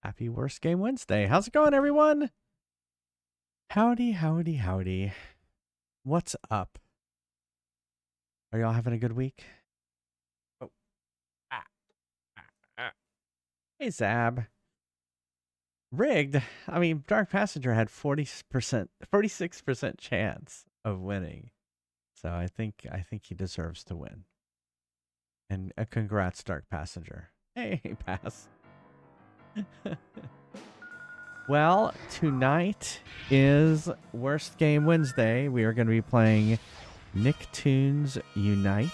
Happy Worst Game Wednesday. How's it going, everyone? Howdy, howdy, howdy. What's up? Are y'all having a good week? Oh. Ah, ah. Hey, Zab. Rigged. I mean, Dark Passenger had 46% chance of winning. So I think he deserves to win. And congrats, Dark Passenger. Hey, pass. Well, tonight is Worst Game Wednesday. We are going to be playing Nicktoons Unite.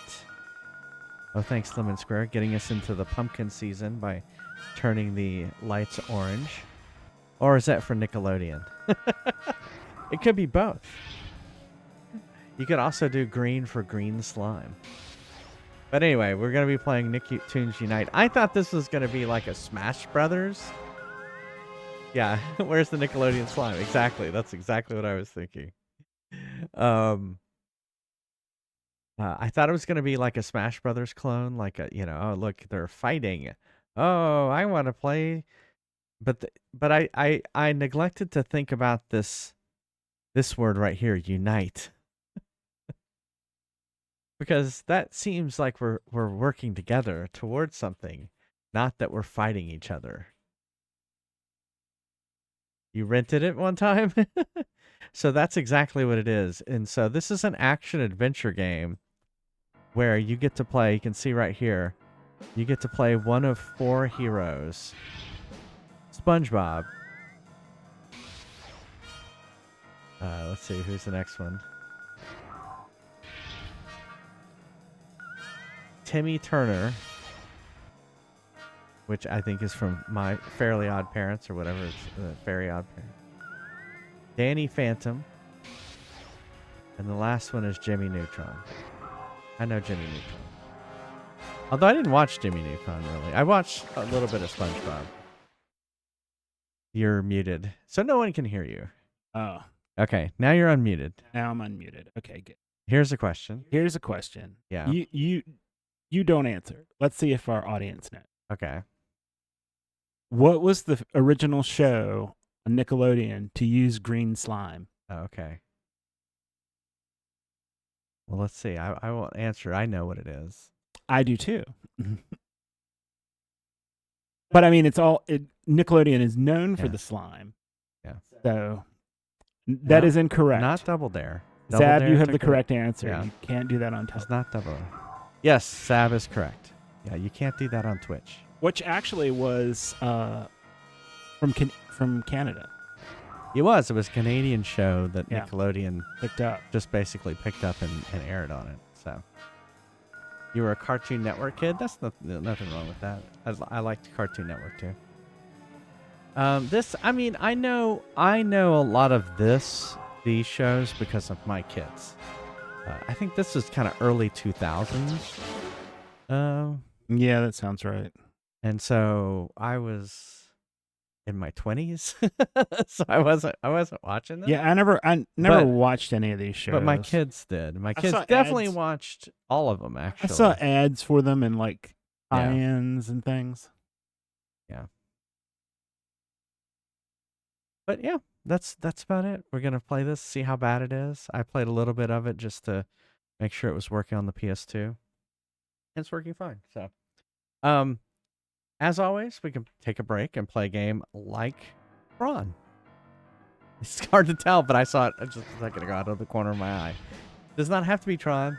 Oh, thanks, Lemon Square, getting us into the pumpkin season by turning the lights orange. Or is that for Nickelodeon? It could be both. You could also do green for green slime. But anyway, we're going to be playing Nicktoons Unite. I thought this was going to be like a Smash Brothers. Yeah, where's the Nickelodeon slime? Exactly. That's exactly what I was thinking. I thought it was going to be like a Smash Brothers clone, like a, oh, look, they're fighting. Oh, I want to play. But I neglected to think about this word right here, unite. Because that seems like we're working together towards something, not that we're fighting each other. You rented it one time? So that's exactly what it is. And so this is an action-adventure game where you get to play, you can see right here, you get to play one of 4 heroes. SpongeBob. Let's see, who's the next one? Timmy Turner, which I think is from My Fairly Odd Parents or whatever. It's Very Odd Parents. Danny Phantom. And the last one is Jimmy Neutron. I know Jimmy Neutron. Although I didn't watch Jimmy Neutron, really. I watched a little bit of SpongeBob. You're muted, so no one can hear you. Oh. Okay, now you're unmuted. Now I'm unmuted. Okay, good. Here's a question. Yeah. You don't answer. Let's see if our audience knows. Okay. What was the original show on Nickelodeon to use green slime? Oh, okay. Well, let's see. I won't answer. I know what it is. I do too. But I mean, Nickelodeon is known for the slime. Yeah. So that is incorrect. Not Double Dare. Zab, you have the correct answer. Yeah. You can't do that on television. It's not Double Dare. Yes, Zab is correct. Yeah, you can't do that on Twitch. Which actually was from Canada. It was a Canadian show that Nickelodeon picked up. Just basically picked up and aired on it. So you were a Cartoon Network kid? That's nothing wrong with that. I liked Cartoon Network too. I know a lot of these shows because of my kids. I think this is kind of early 2000s. Yeah, that sounds right. And so I was in my 20s, so I wasn't watching them. Yeah, I never watched any of these shows. But my kids did. My kids definitely watched all of them, actually. I saw ads for them and like tie-ins and things. Yeah. But yeah, that's about it. We're going to play this, see how bad it is. I played a little bit of it just to make sure it was working on the PS2. And it's working fine. So, as always, we can take a break and play a game like Brawn. It's hard to tell, but I saw it just a second ago out of the corner of my eye. Does not have to be Tron.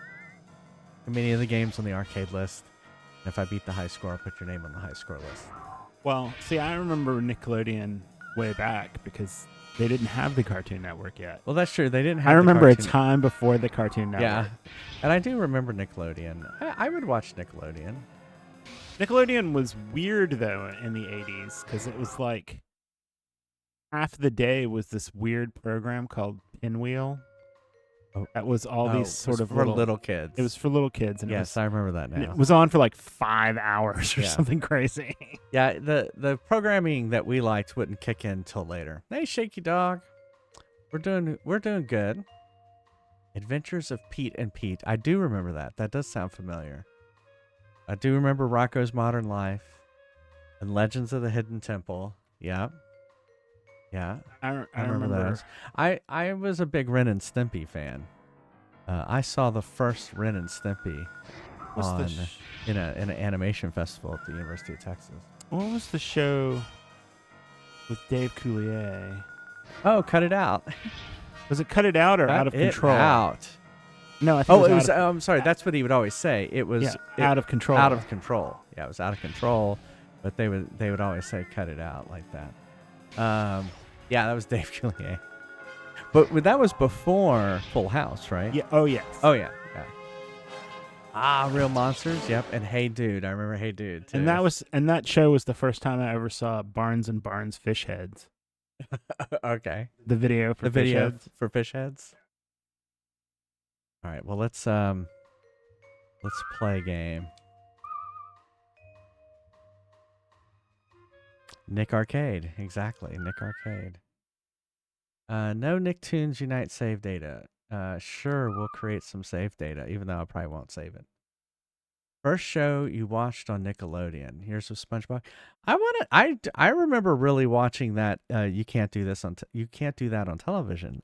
Many of the games on the arcade list. And if I beat the high score, I'll put your name on the high score list. Well, see, I remember Nickelodeon way back because they didn't have the Cartoon Network yet. Well, that's true. They didn't have. I remember a time before the Cartoon Network. Yeah, and I do remember Nickelodeon. I would watch Nickelodeon. Nickelodeon was weird though in the 80s because it was like half the day was this weird program called Pinwheel. Oh. That was all these sort of for little kids. It was for little kids, and yes, I remember that now. It was on for like 5 hours or something crazy. Yeah, the programming that we liked wouldn't kick in till later. Hey, Shaky Dog, we're doing good. Adventures of Pete and Pete. I do remember that. That does sound familiar. I do remember Rocko's Modern Life and Legends of the Hidden Temple. Yeah. Yeah. I I remember those. I was a big Ren and Stimpy fan. I saw the first Ren and Stimpy What's the in an animation festival at the University of Texas. what was the show with Dave Coulier? Oh, cut it out. Was it Cut It Out or Cut Out of it Control? out. No, I think Oh, it it was. was. I'm sorry. That's what he would always say. It was Out of Control. Out of control. Yeah, it was out of control. But they would always say cut it out like that. Yeah, that was Dave Coulier. But that was before Full House, right? Yeah. Oh yes. Oh yeah. Real Monsters. Yep. And Hey Dude. I remember Hey Dude too. And that show was the first time I ever saw Barnes and Barnes fish heads. Okay. The video for fish heads. for fish heads. All right. Well, let's play a game. Nick Arcade. Exactly. Nick Arcade. No Nicktoons Unite save data. Sure, we'll create some save data, even though I probably won't save it. First show you watched on Nickelodeon. Here's a SpongeBob. I remember really watching that. You can't do that on television.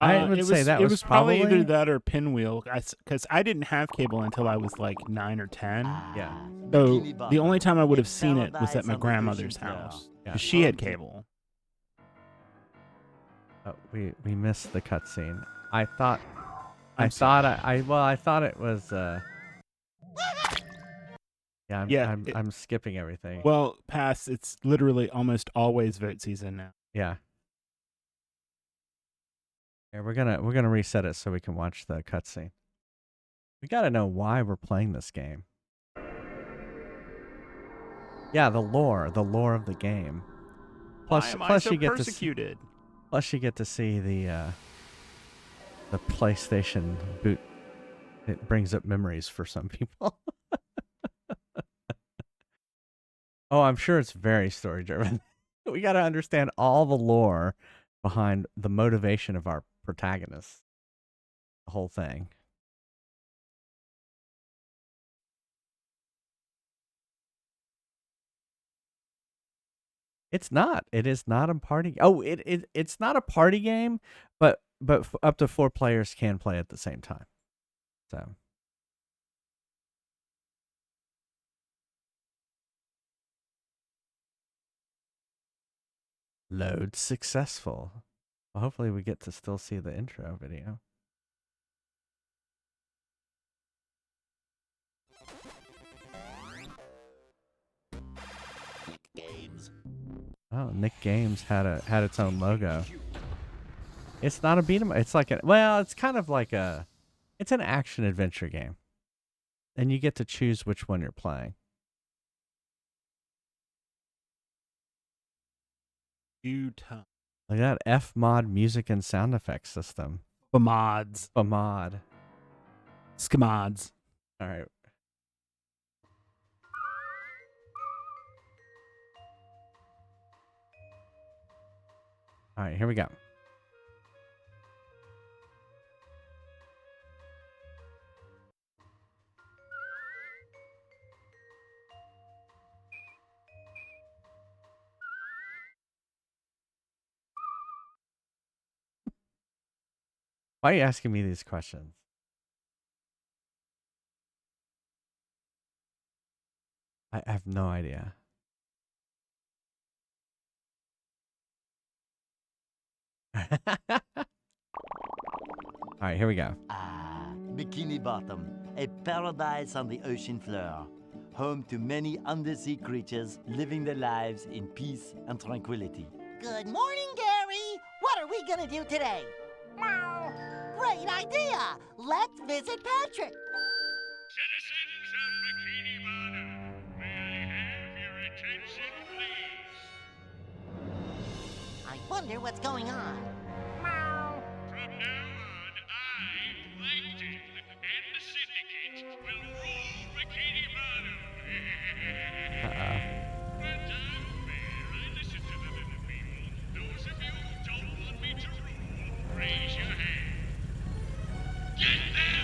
I would say that was probably either that or Pinwheel, because I didn't have cable until I was like 9 or 10. Yeah. So the only time I would have seen it was at my grandmother's house. Yeah. 'Cause she had cable. Oh, we missed the cutscene. I thought it was. I'm skipping everything. Well, pass. It's literally almost always vote season now. Yeah. Yeah, we're gonna reset it so we can watch the cutscene. We gotta know why we're playing this game. Yeah, the lore of the game. Plus you get persecuted? Plus you get to see the PlayStation boot. It brings up memories for some people. Oh, I'm sure it's very story driven. We got to understand all the lore behind the motivation of our protagonists. The whole thing. It's not. It is not a party. Oh, it's not a party game, but up to 4 players can play at the same time. So. Load successful. Well, hopefully we get to still see the intro video. Oh, Nick Games had its own logo. It's not a beat 'em. It's like it's kind of like it's an action adventure game, and you get to choose which one you're playing. Utah. Look at that F-mod music and sound effects system. Famods. Skimods. All right. All right, here we go. Why are you asking me these questions? I have no idea. All right, here we go. Bikini Bottom, a paradise on the ocean floor, home to many undersea creatures living their lives in peace and tranquility. Good morning, Gary. What are we gonna do today? Meow. Great idea. Let's visit Patrick. Citizens of Bikini Bottom, may I have your attention, please? I wonder what's going on. Meow. From now on, I, Plankton, and the Syndicate will rule Bikini Bottom. But I'm fair. I listen to the little people. Those of you who don't want me to rule, raise your hand. Get them!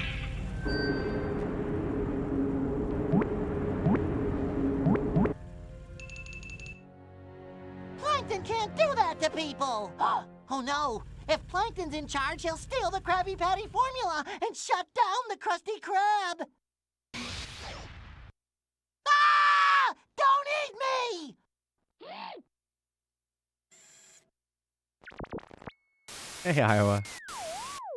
people. Oh no! If Plankton's in charge, he'll steal the Krabby Patty formula and shut down the Krusty Krab. Ah! Don't eat me! Hey, Iowa.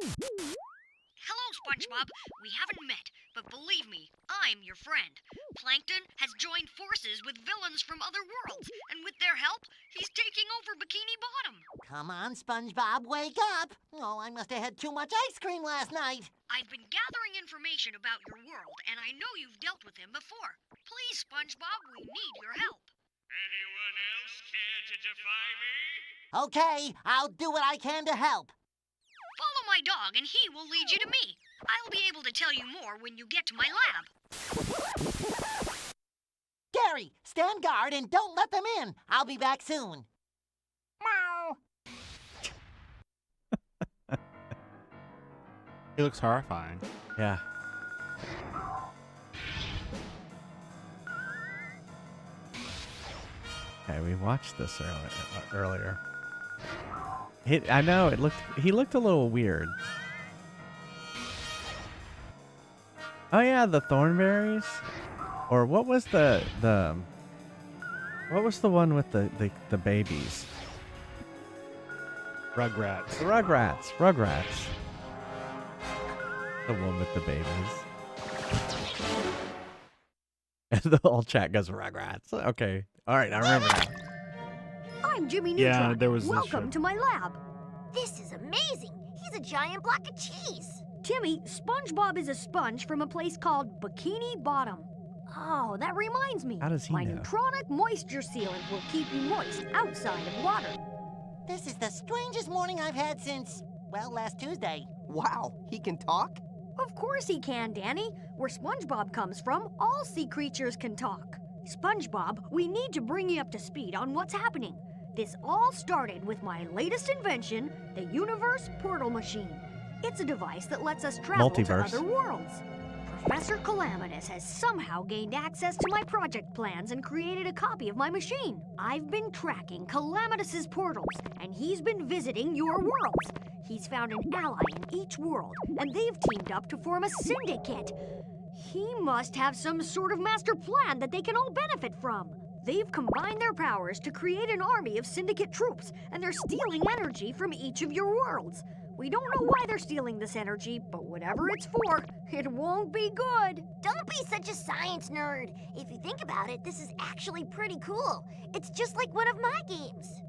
Hello, SpongeBob. We haven't met, but believe me, I'm your friend. Plankton has joined forces with villains from other worlds, and with their help, he's taking over Bikini Bottom. Come on, SpongeBob, wake up! Oh, I must have had too much ice cream last night. I've been gathering information about your world, and I know you've dealt with him before. Please, SpongeBob, we need your help. Anyone else care to defy me? Okay, I'll do what I can to help. Follow my dog, and he will lead you to me. I'll be able to tell you more when you get to my lab. Gary, stand guard and don't let them in. I'll be back soon. Meow. He looks horrifying. Yeah. Okay, we watched this earlier. I know he looked a little weird. Oh yeah, the thornberries, or what was the one with the babies? Rugrats. The Rugrats. The one with the babies. And the whole chat goes Rugrats. Okay, all right, I remember now. I'm Jimmy Yeah, Neutron. there was this Welcome show. to my lab. This is amazing. He's a giant block of cheese. Timmy, SpongeBob is a sponge from a place called Bikini Bottom. Oh, that reminds me. How does he My know? neutronic moisture sealant will keep you moist outside of water. This is the strangest morning I've had since, well, last Tuesday. Wow, he can talk? Of course he can, Danny. Where SpongeBob comes from, all sea creatures can talk. SpongeBob, we need to bring you up to speed on what's happening. This all started with my latest invention, the Universe Portal Machine. It's a device that lets us travel Multiverse. to other worlds. Professor Calamitous has somehow gained access to my project plans and created a copy of my machine. I've been tracking Calamitous's portals, and he's been visiting your worlds. He's found an ally in each world, and they've teamed up to form a syndicate. He must have some sort of master plan that they can all benefit from. They've combined their powers to create an army of syndicate troops, and they're stealing energy from each of your worlds. We don't know why they're stealing this energy, but whatever it's for, it won't be good. Don't be such a science nerd. If you think about it, this is actually pretty cool. It's just like one of my games.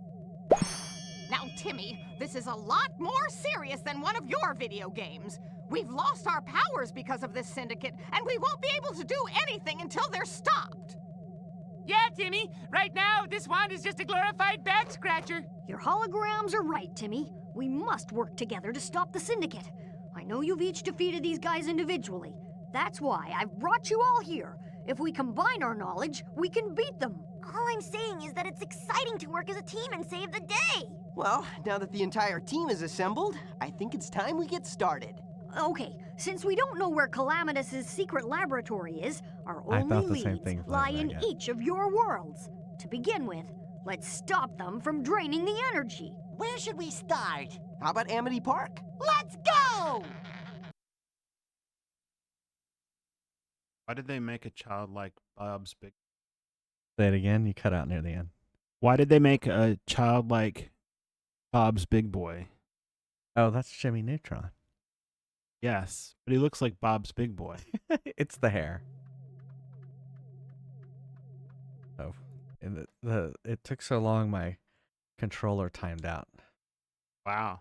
Now, Timmy, this is a lot more serious than one of your video games. We've lost our powers because of this syndicate, and we won't be able to do anything until they're stopped. Yeah, Timmy. Right now, this wand is just a glorified back scratcher. Your holograms are right, Timmy. We must work together to stop the syndicate. I know you've each defeated these guys individually. That's why I've brought you all here. If we combine our knowledge, we can beat them. All I'm saying is that it's exciting to work as a team and save the day. Well, now that the entire team is assembled, I think it's time we get started. Okay, since we don't know where Calamitus's secret laboratory is, our I only thought the same leads thing, lie Flavor, in yeah. each of your worlds. To begin with, let's stop them from draining the energy. Where should we start? How about Amity Park? Let's go! Why did they make a child like Bob's Big? Say it again. You cut out near the end. Why did they make a child like Bob's Big Boy? Oh, that's Jimmy Neutron. Yes, but he looks like Bob's Big Boy. It's the hair. Oh, and it took so long, my controller timed out. Wow.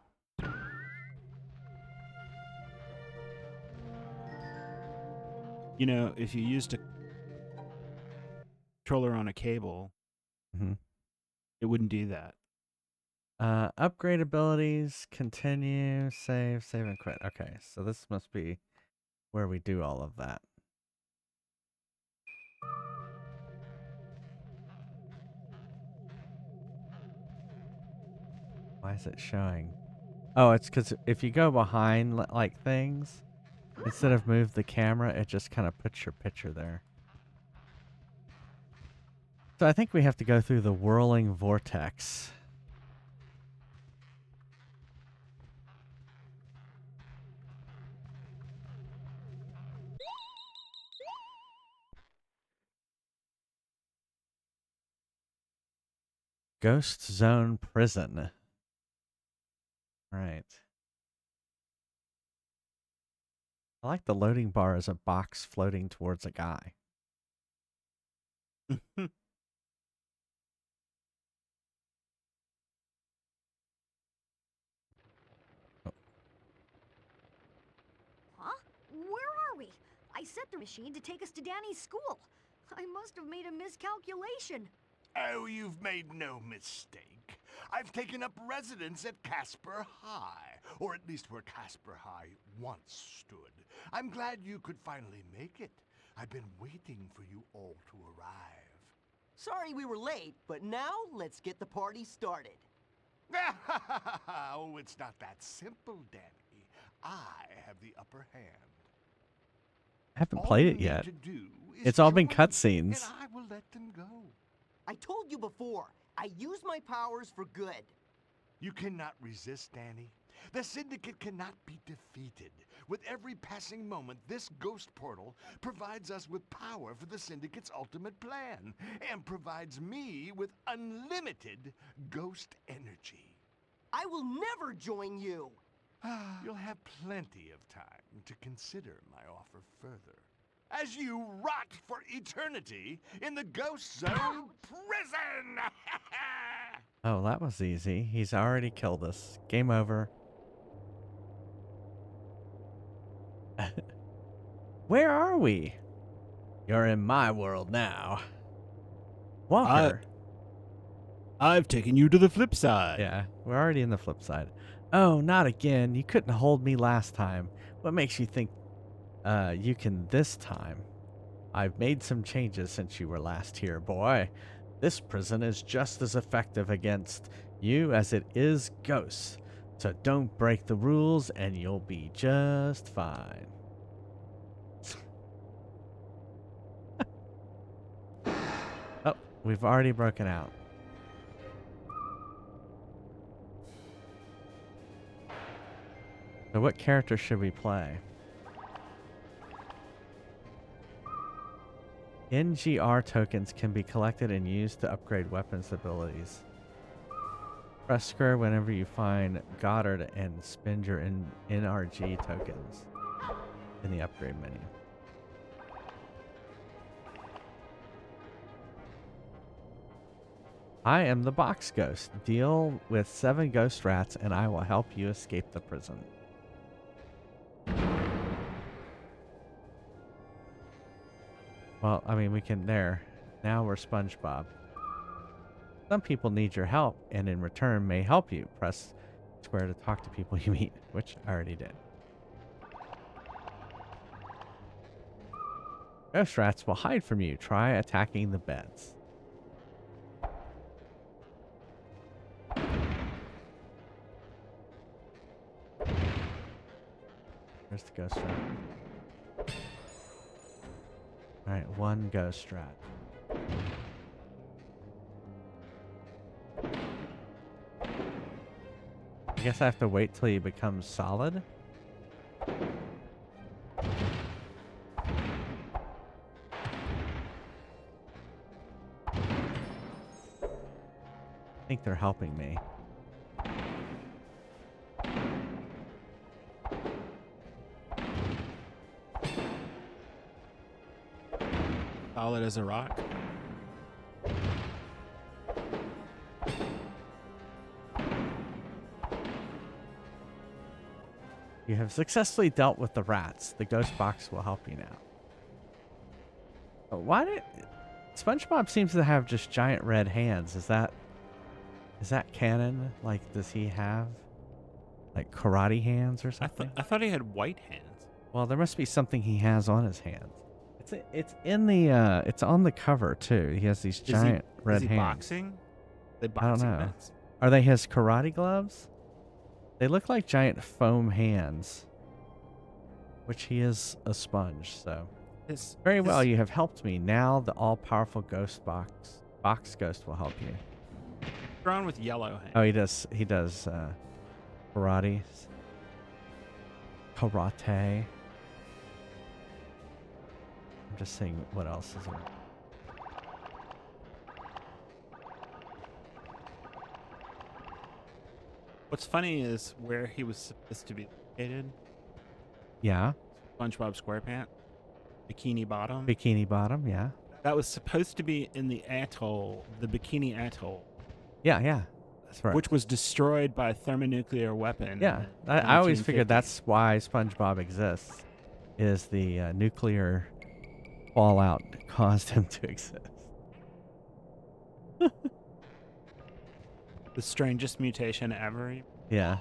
You know, if you used a controller on a cable, Mhm. it wouldn't do that. Upgrade abilities, continue, save, and quit. Okay, so this must be where we do all of that. Why is it showing? Oh, it's because if you go behind like things, instead of move the camera, it just kind of puts your picture there. So I think we have to go through the whirling vortex. Ghost Zone Prison. All right. I like the loading bar as a box floating towards a guy. Huh? Where are we? I set the machine to take us to Danny's school. I must have made a miscalculation. Oh, you've made no mistake. I've taken up residence at Casper High, or at least where Casper High once stood. I'm glad you could finally make it. I've been waiting for you all to arrive. Sorry we were late, but now let's get the party started. Oh, it's not that simple, Danny. I have the upper hand. I haven't All played you it need yet. to do is It's all been join, cutscenes. and I will let them go. I told you before, I use my powers for good. You cannot resist, Danny. The Syndicate cannot be defeated. With every passing moment, this ghost portal provides us with power for the Syndicate's ultimate plan, and provides me with unlimited ghost energy. I will never join you. You'll have plenty of time to consider my offer further, as you rot for eternity in the Ghost Zone prison! Oh, that was easy. He's already killed us. Game over. Where are we? You're in my world now. Walker. I've taken you to the flip side. Yeah, we're already in the flip side. Oh, not again. You couldn't hold me last time. What makes you think you can this time? I've made some changes since you were last here, boy. This prison is just as effective against you as it is ghosts. So don't break the rules and you'll be just fine. Oh, we've already broken out. So what character should we play? NGR tokens can be collected and used to upgrade weapons abilities. Press square whenever you find Goddard and spend your NRG tokens in the upgrade menu. I am the box ghost. Deal with 7 ghost rats and I will help you escape the prison. Well, I mean, we can there. Now we're SpongeBob. Some people need your help and in return may help you. Press square to talk to people you meet, which I already did. Ghost rats will hide from you. Try attacking the beds. Where's the ghost rat? Alright, 1 ghost rat. I guess I have to wait till he becomes solid. I think they're helping me. Solid as a rock. You have successfully dealt with the rats. The ghost box will help you now. Why did SpongeBob seems to have just giant red hands? Is that canon? Like, does he have like karate hands or something? I thought he had white hands. Well, there must be something he has on his hands. It's in the it's on the cover too. He has these giant red is he hands. Boxing? They I don't boxing know. mitts? Are they his karate gloves? They look like giant foam hands. Which he is a sponge, so. Very well, you have helped me. Now the all-powerful ghost box ghost will help you. Drawn with yellow hands. Oh, he does karate. Karate. I'm just seeing what else is there. What's funny is where he was supposed to be located. Yeah. SpongeBob SquarePants, Bikini Bottom. Bikini Bottom, yeah. That was supposed to be in the atoll, the Bikini Atoll. Yeah, yeah. That's right. Which was destroyed by a thermonuclear weapon. Yeah. I always figured that's why SpongeBob exists, is the nuclear fallout caused him to exist. The strangest mutation ever. Yeah.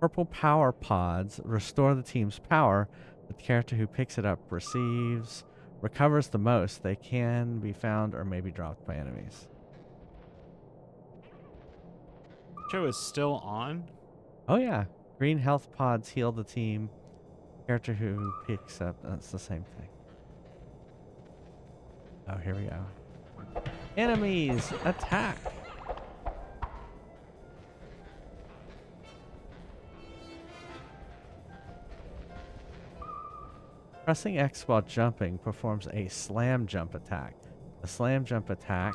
Purple power pods restore the team's power. The character who picks it up recovers the most. They can be found or maybe dropped by enemies. Show is still on? Oh yeah. Green health pods heal the team. Character who picks up, that's the same thing. Oh, here we go. Enemies attack. Pressing X while jumping performs a slam jump attack. The slam jump attack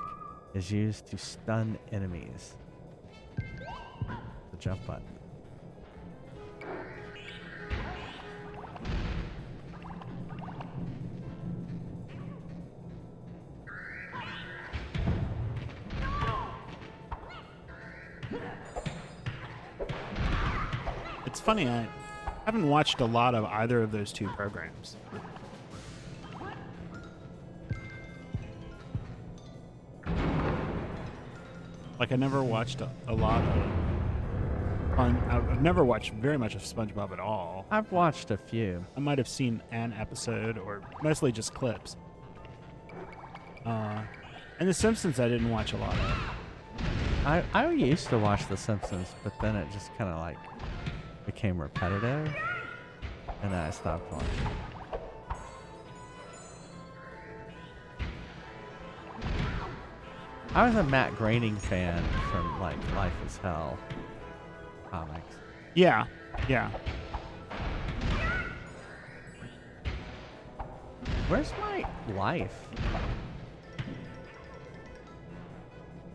is used to stun enemies. The jump button. It's funny, I haven't watched a lot of either of those two programs. Like, I never watched a lot of I've never watched very much of SpongeBob at all. I've watched a few. I might have seen an episode or mostly just clips. And The Simpsons I didn't watch a lot of. I used to watch The Simpsons, but then it just kind of like became repetitive, and then I stopped watching. I was a Matt Groening fan from like Life is Hell comics. Yeah, yeah. Where's my life?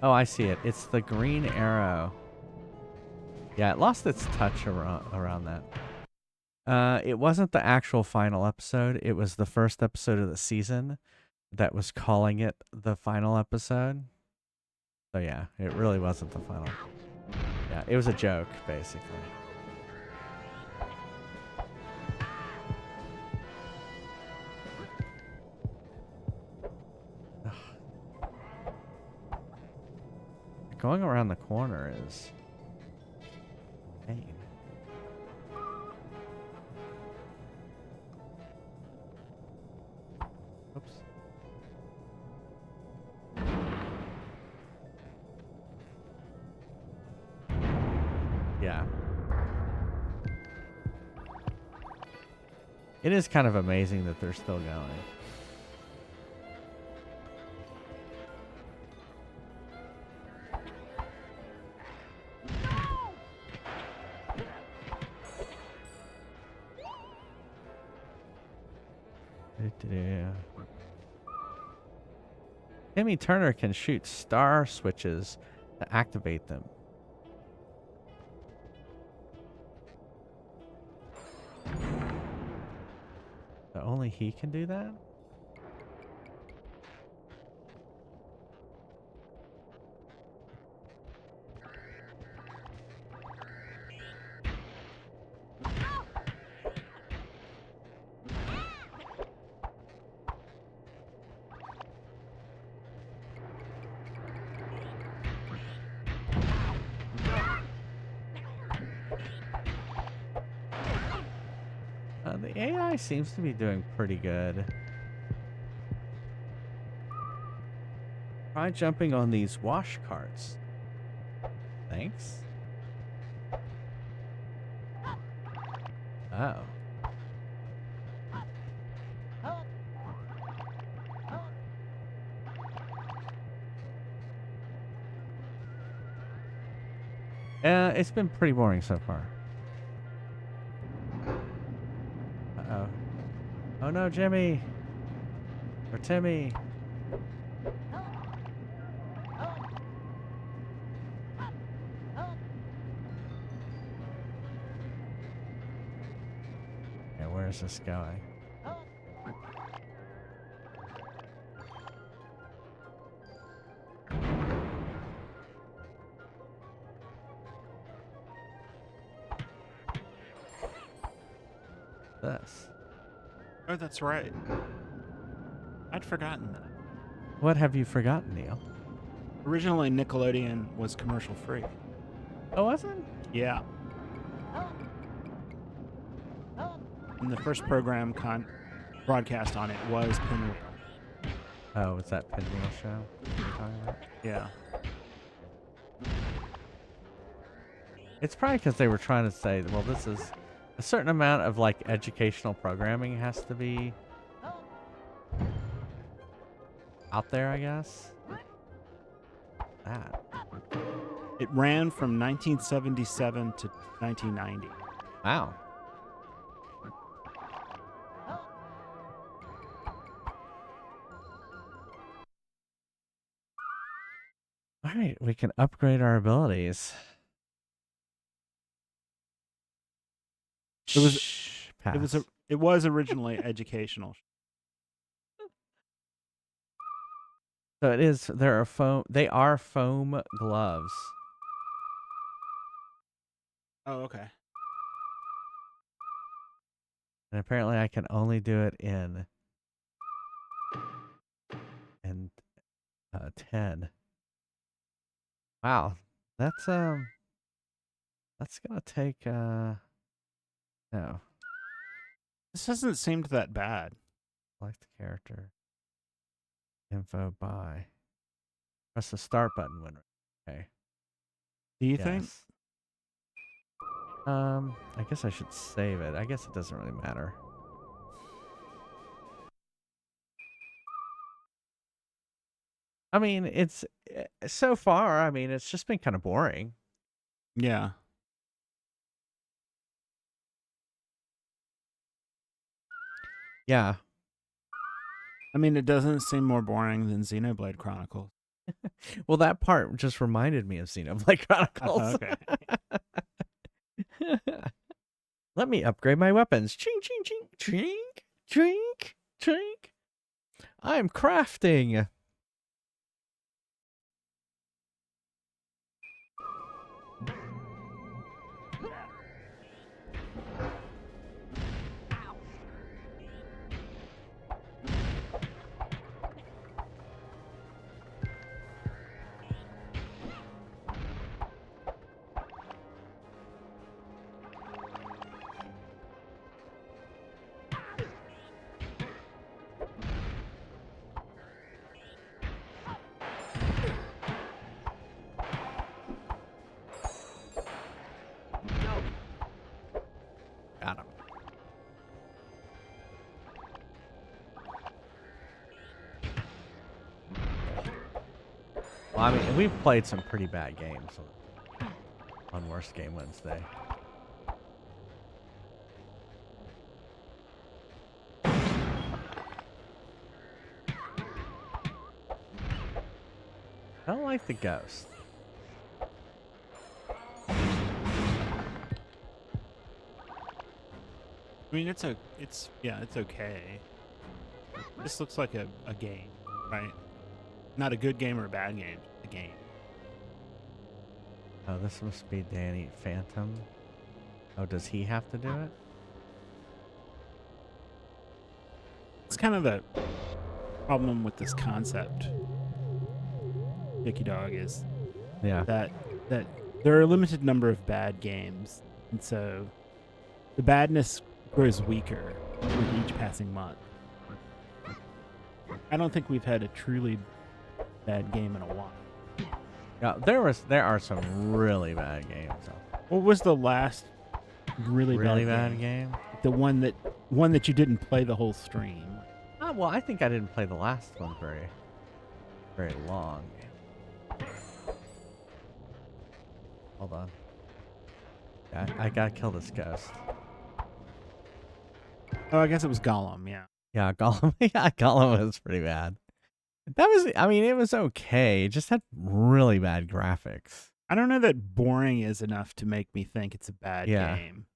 Oh, I see it. It's the green arrow. Yeah, it lost its touch around that. It wasn't the actual final episode. It was the first episode of the season that was calling it the final episode. So yeah, it really wasn't the final. Yeah, it was a joke, basically. Going around the corner is pain. Oops. Yeah. It is kind of amazing that they're still going. Timmy Turner can shoot star switches to activate them. So only he can do that? The AI seems to be doing pretty good. Try jumping on these wash carts. Thanks. Oh. It's been pretty boring so far. Uh-oh. Oh no, Jimmy! Or Timmy! where's this going? This. Oh, that's right. I'd forgotten that. What have you forgotten, Neil? Originally, Nickelodeon was commercial free. Oh, wasn't? Yeah. And the first program broadcast on it was Pinwheel. Oh, was that Pinwheel show you're talking about? Yeah. It's probably because they were trying to say, well, this is a certain amount of like educational programming has to be out there, I guess. That. It ran from 1977 to 1990. Wow. All right, we can upgrade our abilities. It was originally educational. So it is. They are foam gloves. Oh, okay. And apparently I can only do it in 10. Wow. That's gonna take no. This hasn't seemed that bad. Select the character. Info by. Press the start button when okay. Do you think? I guess I should save it. I guess it doesn't really matter. I mean, it's so far, I mean, it's just been kind of boring. Yeah. Yeah. I mean, it doesn't seem more boring than Xenoblade Chronicles. Well, that part just reminded me of Xenoblade Chronicles. Okay. Let me upgrade my weapons. Ching, ching, ching, ching, ching, ching. I'm crafting. Got him. Well, I mean, we've played some pretty bad games on Worst Game Wednesday. I don't like the ghost. I mean, it's okay. This looks like a game, right? Not a good game or a bad game, a game. Oh, this must be Danny Phantom. Oh, does he have to do it? It's kind of the problem with this concept, Dicky Dog, is that there are a limited number of bad games, and so the badness grows weaker with each passing month. I don't think we've had a truly bad game in a while. Yeah, there are some really bad games. What was the last really bad game? The one that you didn't play the whole stream. Well, I think I didn't play the last one very long. Hold on. Yeah, I gotta kill this ghost. Oh, I guess it was Gollum, yeah. Yeah, Gollum. Yeah, Gollum was pretty bad. It was okay. It just had really bad graphics. I don't know that boring is enough to make me think it's a bad game.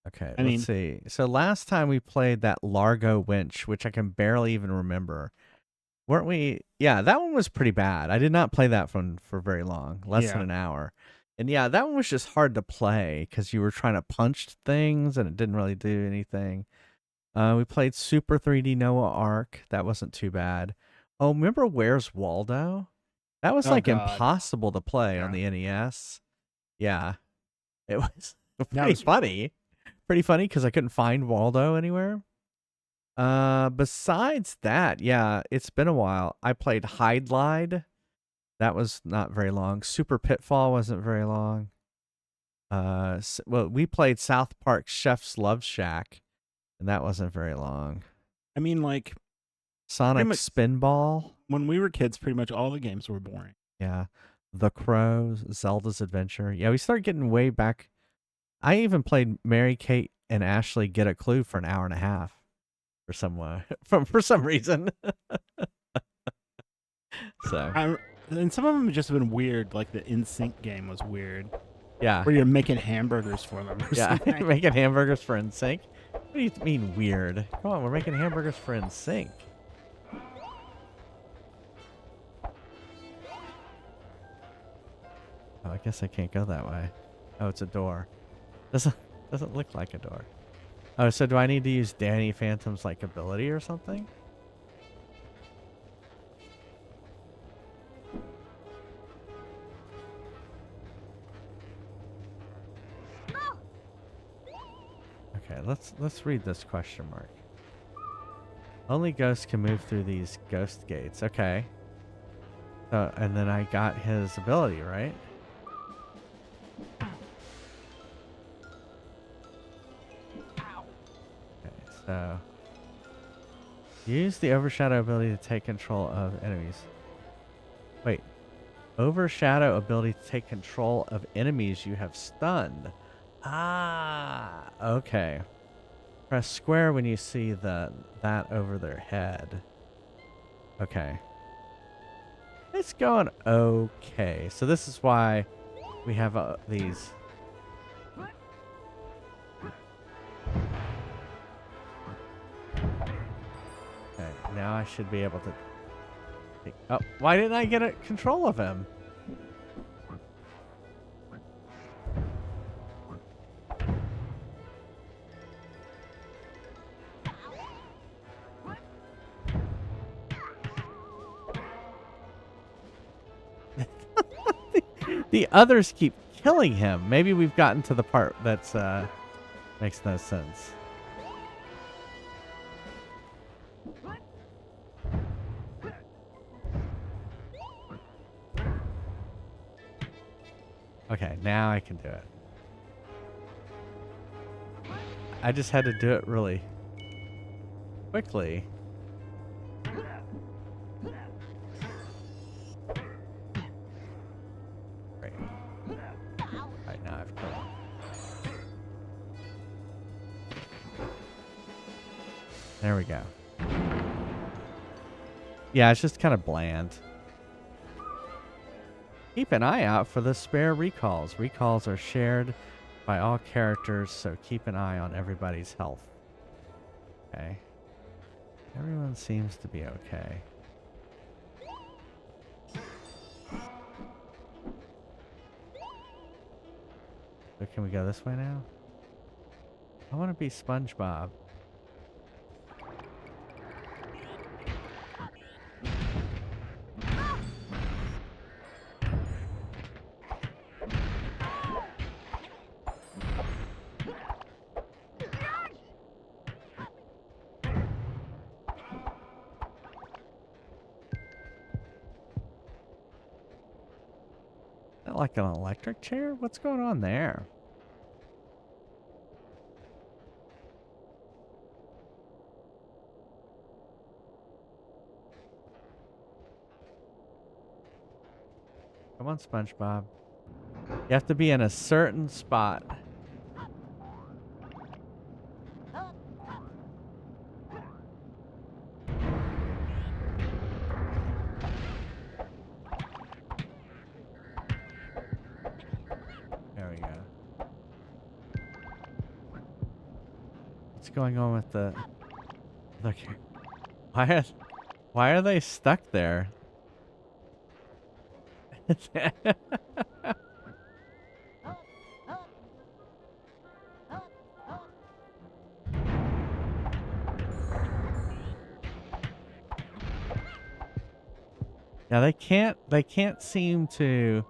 Okay, I let's mean- see. So last time we played that Largo Winch, which I can barely even remember. Weren't we? Yeah, that one was pretty bad. I did not play that one for very long, less than Yeah. an hour. And yeah, that one was just hard to play because you were trying to punch things and it didn't really do anything. We played Super 3D Noah Arc. That wasn't too bad. Oh, remember Where's Waldo? That was Oh, like God. impossible to play on the NES. Yeah, it was pretty funny. Pretty funny because I couldn't find Waldo anywhere. Besides that, yeah, it's been a while. I played Hide Glide. That was not very long. Super Pitfall wasn't very long. Well, we played South Park Chef's Love Shack, and that wasn't very long. I mean, like Sonic much- Spinball. when we were kids, pretty much all the games were boring. Yeah. The Crows, Zelda's Adventure. Yeah, we started getting way back. I even played Mary Kate and Ashley Get a Clue for an hour and a half. For some reason. So And some of them have just been weird, like the NSYNC game was weird. yeah, Where you're making hamburgers for them or yeah, something. making hamburgers for NSYNC. What do you mean weird? Come on, we're making hamburgers for NSYNC. Oh, I guess I can't go that way. Oh, it's a door. Doesn't look like a door. Oh, so do I need to use Danny Phantom's like ability or something? Okay, let's read this question mark. Only ghosts can move through these ghost gates. Okay. And then I got his ability, right? Okay, so use the overshadow ability to take control of enemies. Wait. Overshadow ability to take control of enemies you have stunned. Ah, okay. Press square when you see that over their head. Okay. It's going okay. So this is why we have these. Okay, now I should be able to. Oh, why didn't I get control of him? The others keep killing him. Maybe we've gotten to the part that's makes no sense. Okay, now I can do it. I just had to do it really quickly. Great. Right now I've killed him. There we go. Yeah, it's just kind of bland. Keep an eye out for the spare recalls. Recalls are shared by all characters, so keep an eye on everybody's health. Okay. Everyone seems to be okay. So can we go this way now? I want to be SpongeBob. Like an electric chair? What's going on there? Come on, SpongeBob. You have to be in a certain spot. There we go. What's going on with the... Look, why are they stuck there? Yeah, they can't seem to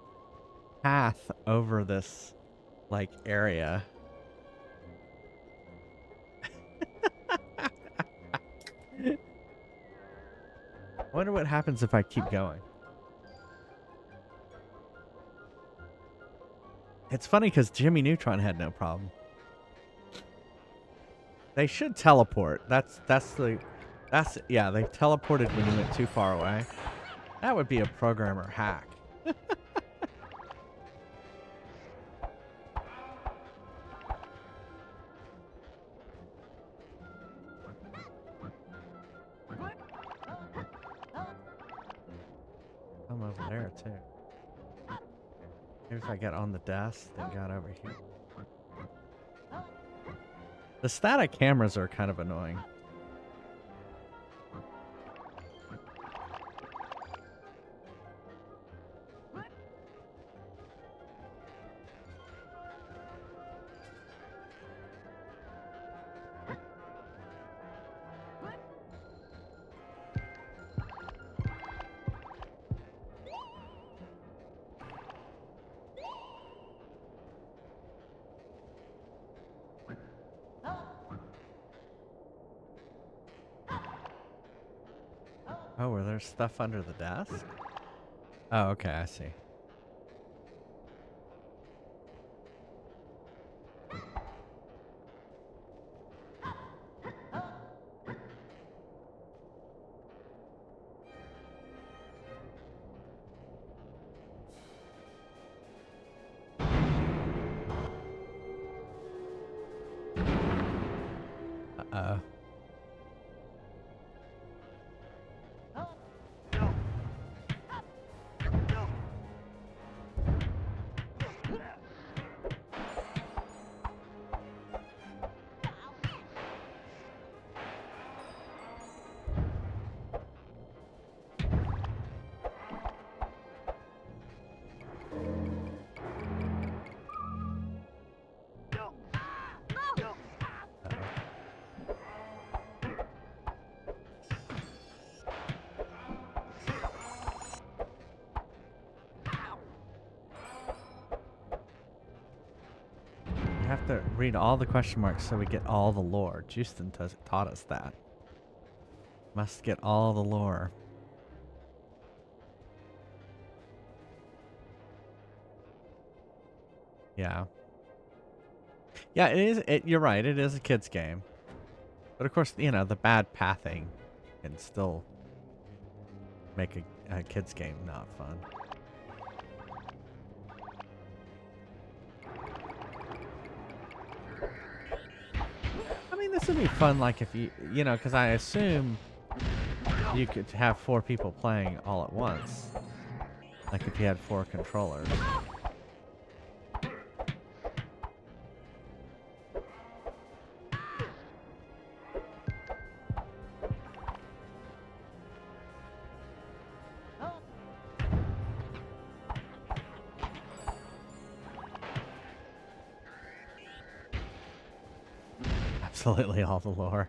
path over this like area. I wonder what happens if I keep going. It's funny because Jimmy Neutron had no problem. They should teleport. Yeah, they teleported when you went too far away. That would be a programmer hack. I'm over there too. Maybe if I get on the desk, then got over here. The static cameras are kind of annoying. Oh, were there stuff under the desk? Oh, okay, I see. Uh-oh. You have to read all the question marks so we get all the lore. Justin taught us that. Must get all the lore. Yeah. Yeah, it is. You're right. It is a kid's game. But of course, you know, the bad pathing can still make a kid's game not fun. I mean, this would be fun, like if you know, because I assume you could have 4 people playing all at once. Like if you had 4 controllers. Absolutely all the lore.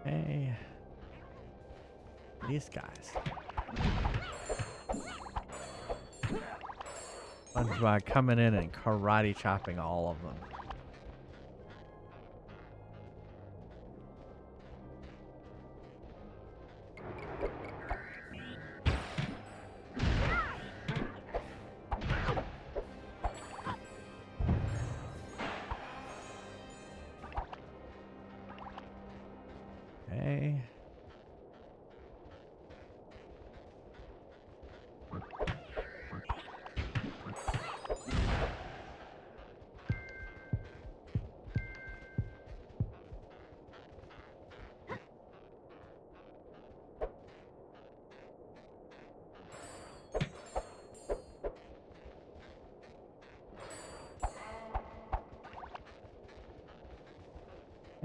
Hey. These guys. SpongeBob coming in and karate chopping all of them. Okay.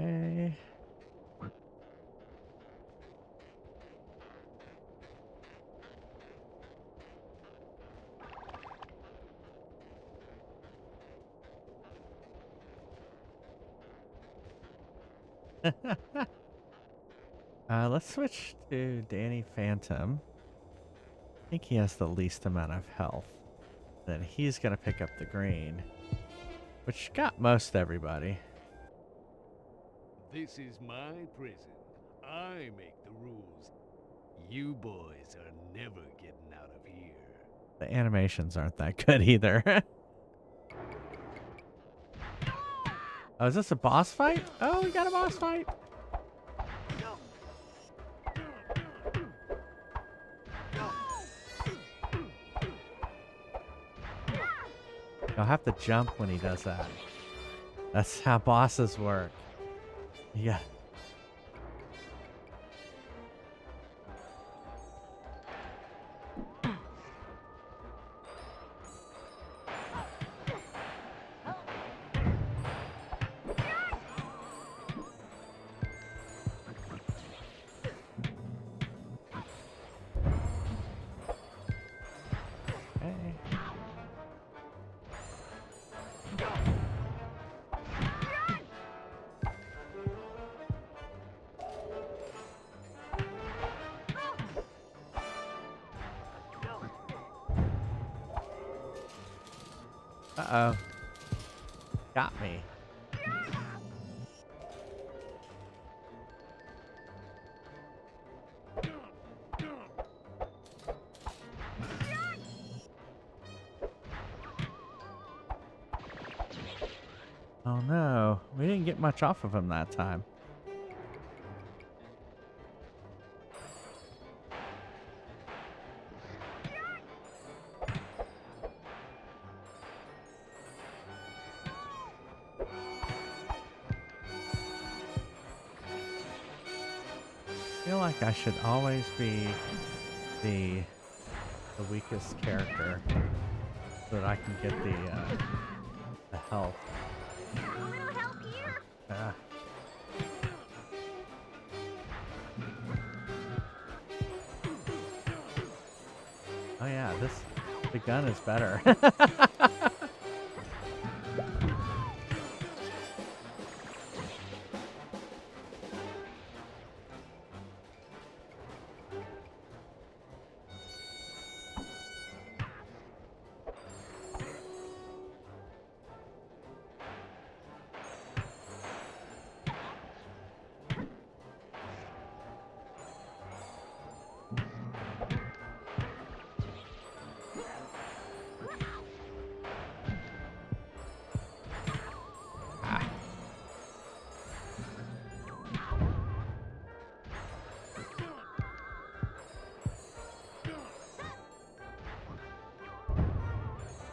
Okay. Let's switch to Danny Phantom. I think he has the least amount of health. Then he's gonna pick up the green, which got most everybody. This is my prison. I make the rules. You boys are never getting out of here. The animations aren't that good either. Oh, is this a boss fight? Oh, we got a boss fight. You'll have to jump when he does that. That's how bosses work. Yeah. Uh-oh. Got me. Oh no, we didn't get much off of him that time. I feel like I should always be the weakest character so that I can get the health. A little help here. Oh yeah, the gun is better.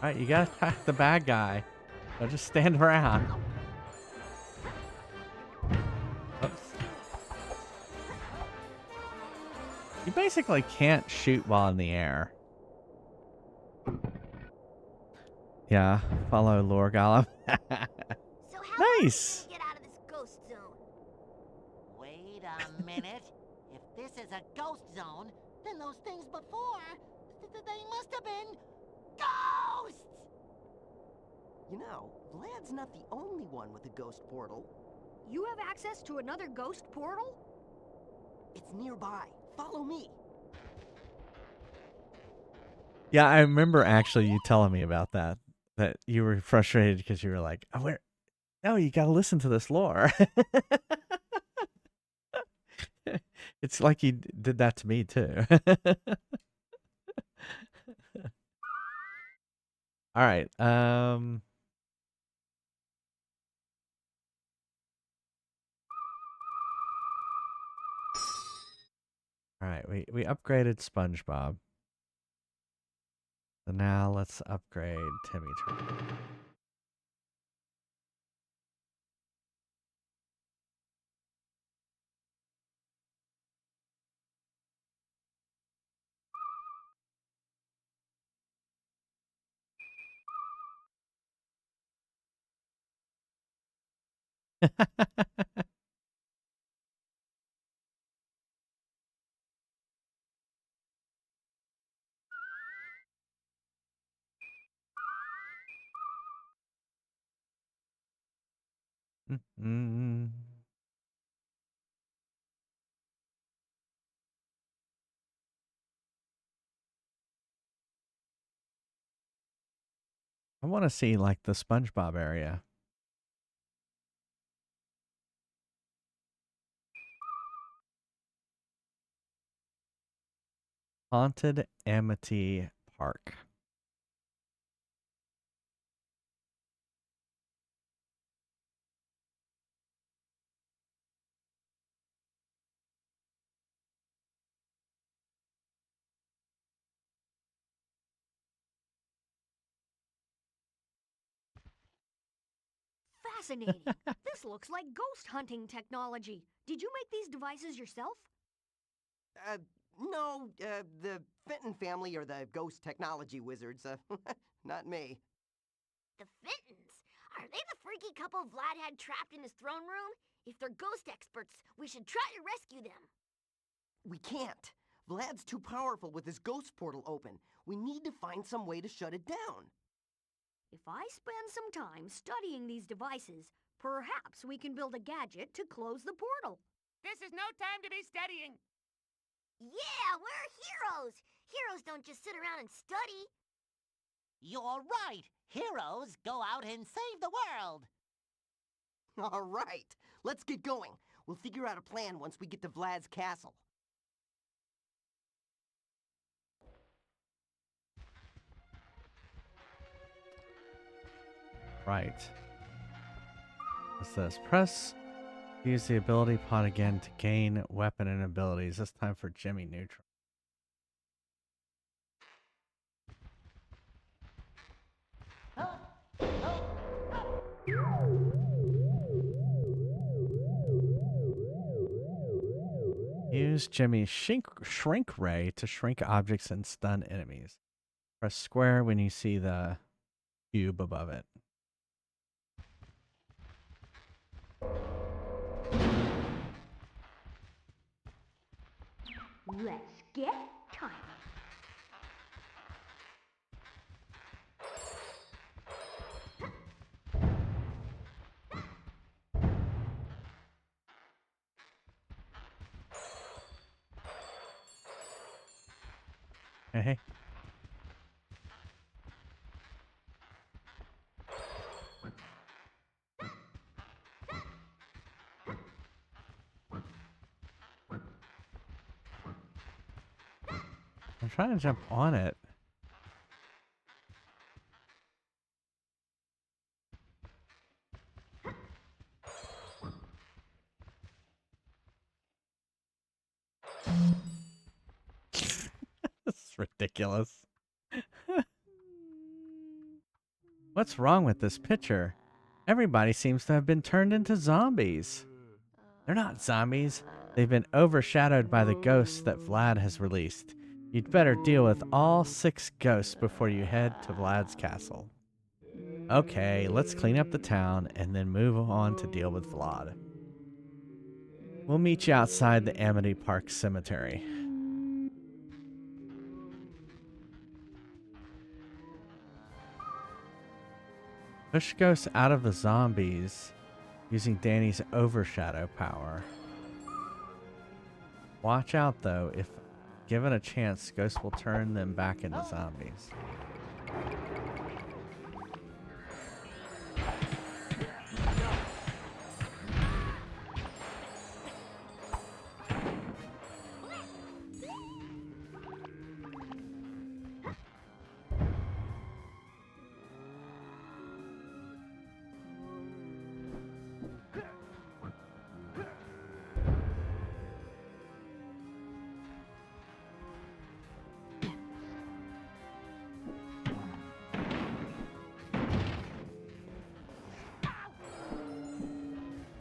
Alright, you gotta attack the bad guy. Don't just stand around. Oops. You basically can't shoot while in the air. Yeah, follow Lore Golem. So how Nice! do we get out of this ghost zone? Wait a minute. If this is a ghost zone, then those things before, they must have been ghosts! You know, Vlad's not the only one with a ghost portal. You have access to another ghost portal? It's nearby. Follow me. Yeah, I remember actually you telling me about that. That you were frustrated because you were like, oh, where? No, you gotta listen to this lore. It's like you did that to me too. All right. All right, we upgraded SpongeBob. So now let's upgrade Timmy Turtle. Mm-mm. I want to see like the SpongeBob area. Haunted Amity Park. Fascinating. This looks like ghost hunting technology. Did you make these devices yourself? No, the Fenton family are the ghost technology wizards. Not me. The Fentons? Are they the freaky couple Vlad had trapped in his throne room? If they're ghost experts, we should try to rescue them. We can't. Vlad's too powerful with his ghost portal open. We need to find some way to shut it down. If I spend some time studying these devices, perhaps we can build a gadget to close the portal. This is no time to be studying. Yeah, we're heroes. Heroes don't just sit around and study. You're right. Heroes go out and save the world. All right, let's get going. We'll figure out a plan once we get to Vlad's castle. Right. It says press. Use the ability pod again to gain weapon and abilities. This time for Jimmy Neutron. Use Jimmy's shrink ray to shrink objects and stun enemies. Press square when you see the cube above it. Let's get tiny. Hey. I'm trying to jump on it. This is ridiculous. What's wrong with this picture? Everybody seems to have been turned into zombies. They're not zombies. They've been overshadowed by the ghosts that Vlad has released. You'd better deal with all 6 ghosts before you head to Vlad's castle. Okay, let's clean up the town and then move on to deal with Vlad. We'll meet you outside the Amity Park Cemetery. Push ghosts out of the zombies using Danny's overshadow power. Watch out though, if given a chance, ghosts will turn them back into zombies.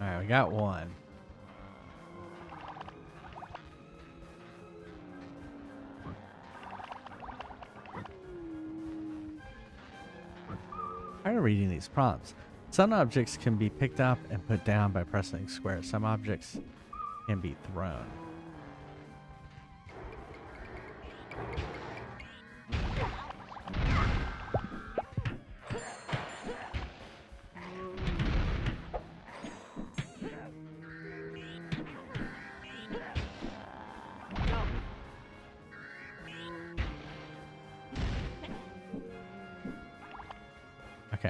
Alright, we got one. Tired of reading these prompts. Some objects can be picked up and put down by pressing square. Some objects can be thrown.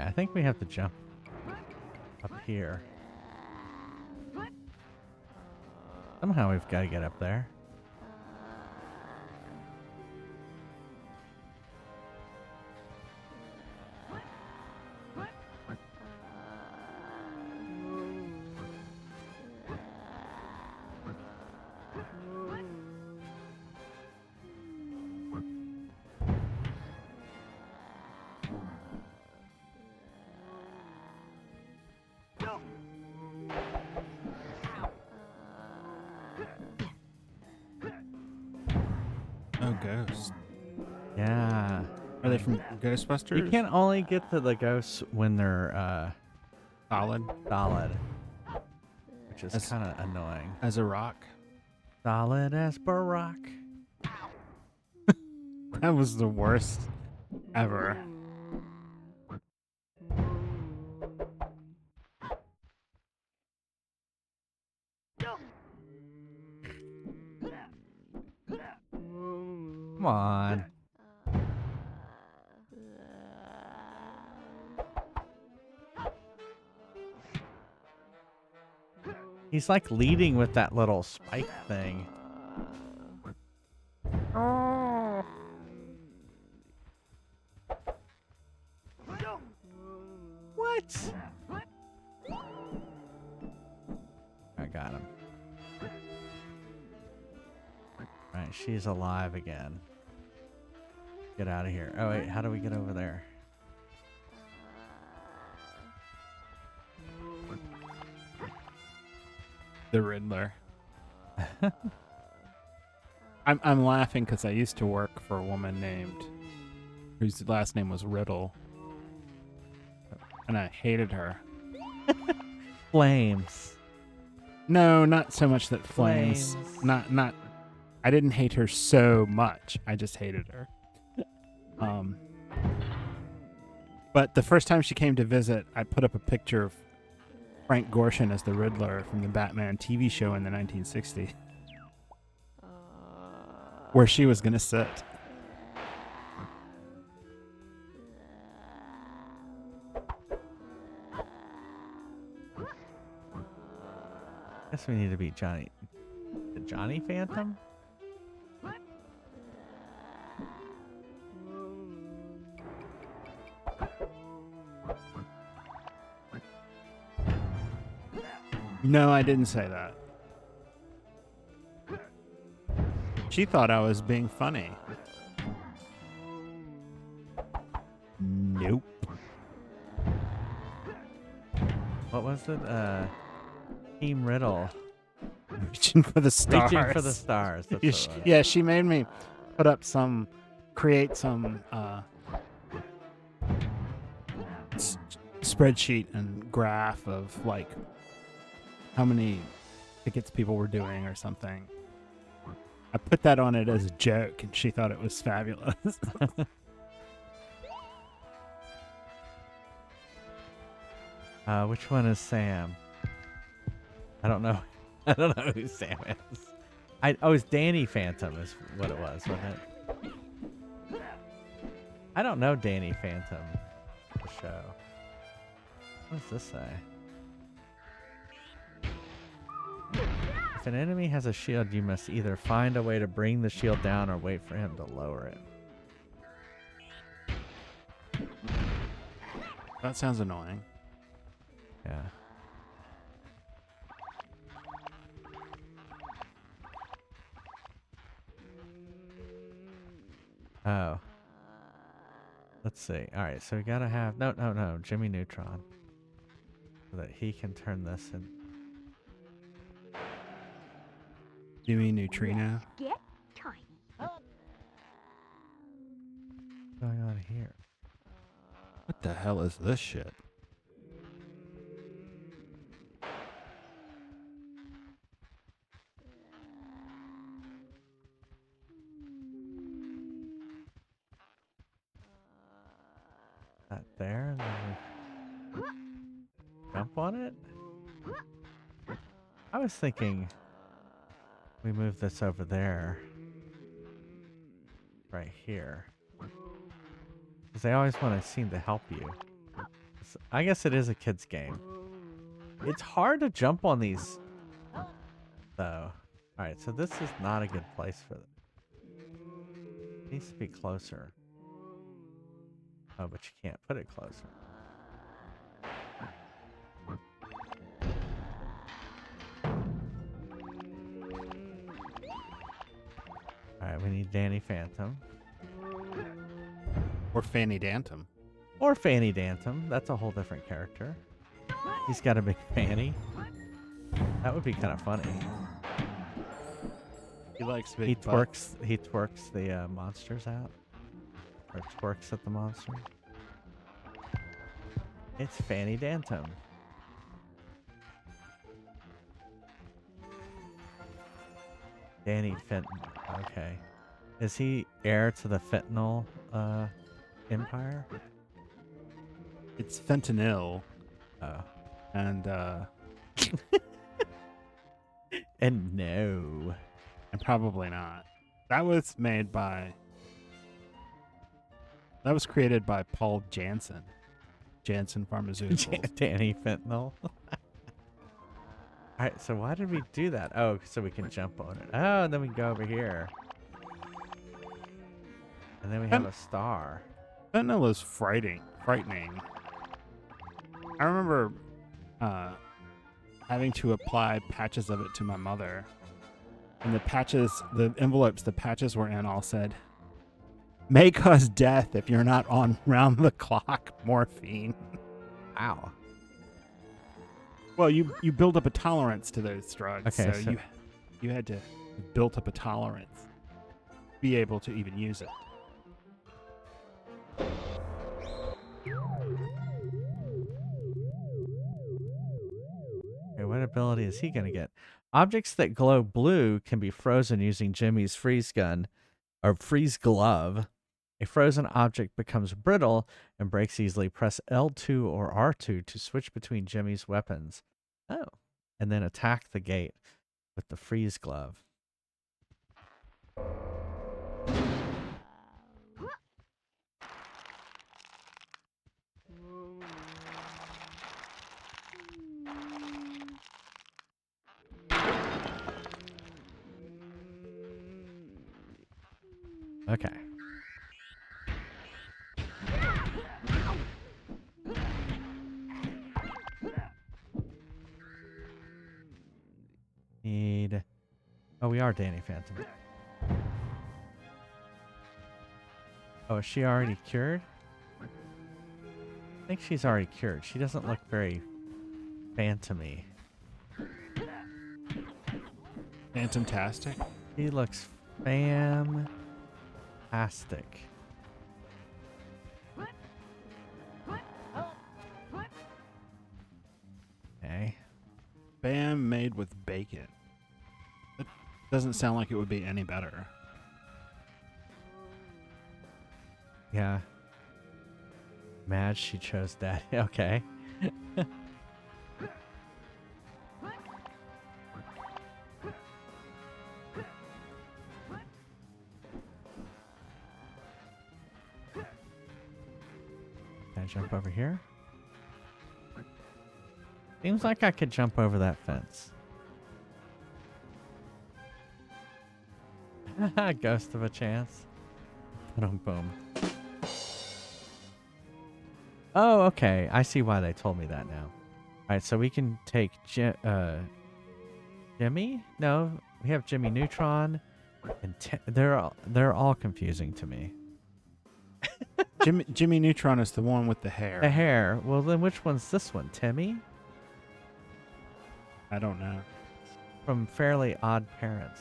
Okay, I think we have to jump up here. Somehow we've got to get up there. Oh, ghosts. Yeah. Are they from Ghostbusters? You can only get to the ghosts when they're solid, which is kind of annoying. As a rock. Solid as Barack. That was the worst ever. Come on. He's like leading with that little spike thing. Oh. What? I got him. Alright, she's alive again. Get out of here. Oh wait, how do we get over there? The Riddler. I'm laughing because I used to work for a woman named whose last name was Riddle, and I hated her. Flames. No, not so much that flames. Not. I didn't hate her so much. I just hated her. But the first time she came to visit, I put up a picture of Frank Gorshin as the Riddler from the Batman TV show in the 1960s, where she was going to sit. Guess we need to beat Johnny. The Johnny Phantom? No, I didn't say that. She thought I was being funny. Nope. What was it? Team Riddle. Reaching for the stars. Reaching for the stars. That's Yeah, what it was. yeah, she made me put up create some spreadsheet and graph of like how many tickets people were doing or something. I put that on it as a joke, and she thought it was fabulous. Which one is Sam? I don't know. I don't know who Sam is. Oh, it's Danny Phantom is what it was, wasn't it? I don't know Danny Phantom, the show. What does this say? If an enemy has a shield, you must either find a way to bring the shield down or wait for him to lower it. That sounds annoying. Yeah. Oh. Let's see. All right, so we gotta have no, Jimmy Neutron, so that he can turn this in. Jimmy Neutrino. Get tiny. What's going on here? What the hell is this shit? That there, and then we jump on it. I was thinking we move this over there, right here, because they always want to seem to help you. I guess it is a kid's game. It's hard to jump on these, though. All right, so this is not a good place for it. Needs to be closer. Oh, but you can't put it closer. All right, we need Danny Phantom. Or Fanny Dantum. Or Fanny Dantum. That's a whole different character. He's got a big fanny. That would be kind of funny. He likes big He butts. twerks the monsters out. Or twerks at the monster. It's Fanny Dantum. Danny Fenton. Okay. Is he heir to the fentanyl empire? It's fentanyl. Oh. And and no. And probably not. That was made by That was created by Paul Jansen. Jansen Pharmaceuticals. Danny Fentanyl. Alright, so why did we do that? Oh, so we can jump on it. Oh, and then we can go over here. And then we have a star. Fentanyl is frightening. I remember having to apply patches of it to my mother. And the envelopes the patches were in all said, may cause death if you're not on round-the-clock morphine. Ow. Well, you build up a tolerance to those drugs, Okay, so you had to build up a tolerance to be able to even use it. Okay, what ability is he going to get? Objects that glow blue can be frozen using Jimmy's freeze gun or freeze glove. A frozen object becomes brittle and breaks easily. Press L2 or R2 to switch between Jimmy's weapons. Oh, and then attack the gate with the freeze glove. Okay. Oh, we are Danny Phantom. Oh, is she already cured? I think she's already cured. She doesn't look very phantom-y. Phantom-tastic? She looks fantastic. Okay. Bam made with bacon. It doesn't sound like it would be any better. Yeah. Mad she chose that. Okay. Can I jump over here? Seems like I could jump over that fence. Ghost of a chance. Boom, boom. Oh, okay. I see why they told me that now. All right, so we can take Jimmy? No, we have Jimmy Neutron, and they're all confusing to me. Jimmy Neutron is the one with the hair. The hair. Well, then which one's this one? Timmy? I don't know. From Fairly Odd Parents.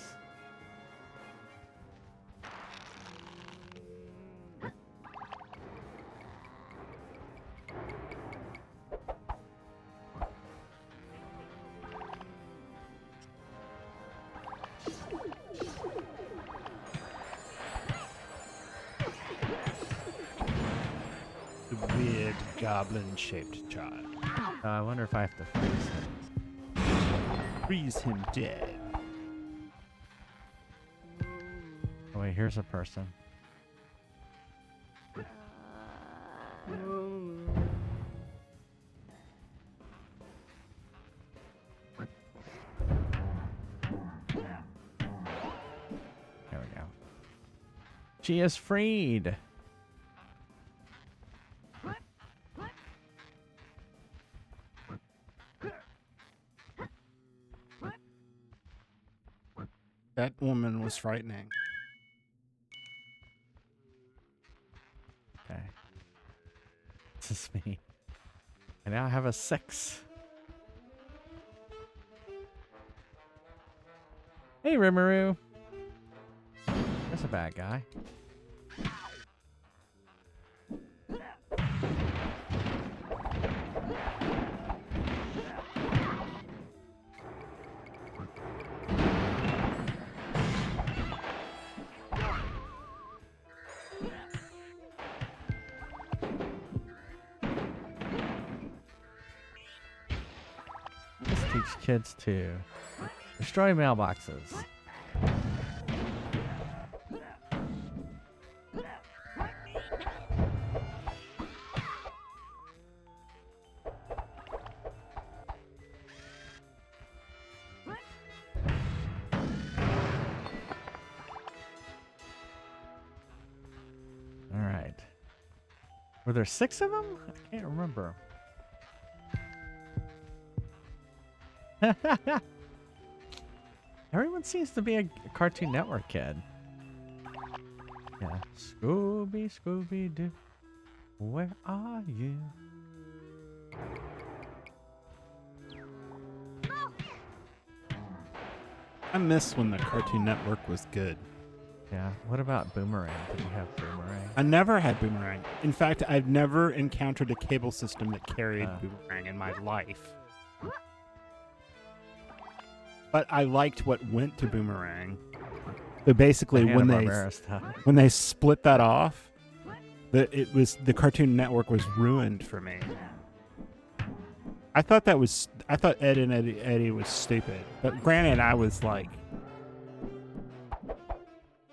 The weird goblin-shaped child. I wonder if I have to freeze him. Freeze him dead. Oh wait, here's a person. Archie is freed. That woman was frightening. Okay. This is me. I now have a 6. Hey, Rimuru. That's a bad guy. Let's teach kids to destroy mailboxes. All right. Were there 6 of them? I can't remember. Everyone seems to be a Cartoon Network kid. Yeah. Scooby, Scooby Doo, where are you? I miss when the Cartoon Network was good. Yeah. What about Boomerang? Did you have Boomerang? I never had Boomerang. In fact, I've never encountered a cable system that carried Boomerang in my life. But I liked what went to Boomerang. So basically, when they split that off, the Cartoon Network was ruined for me. I thought Ed and Eddie was stupid. But granted, I was like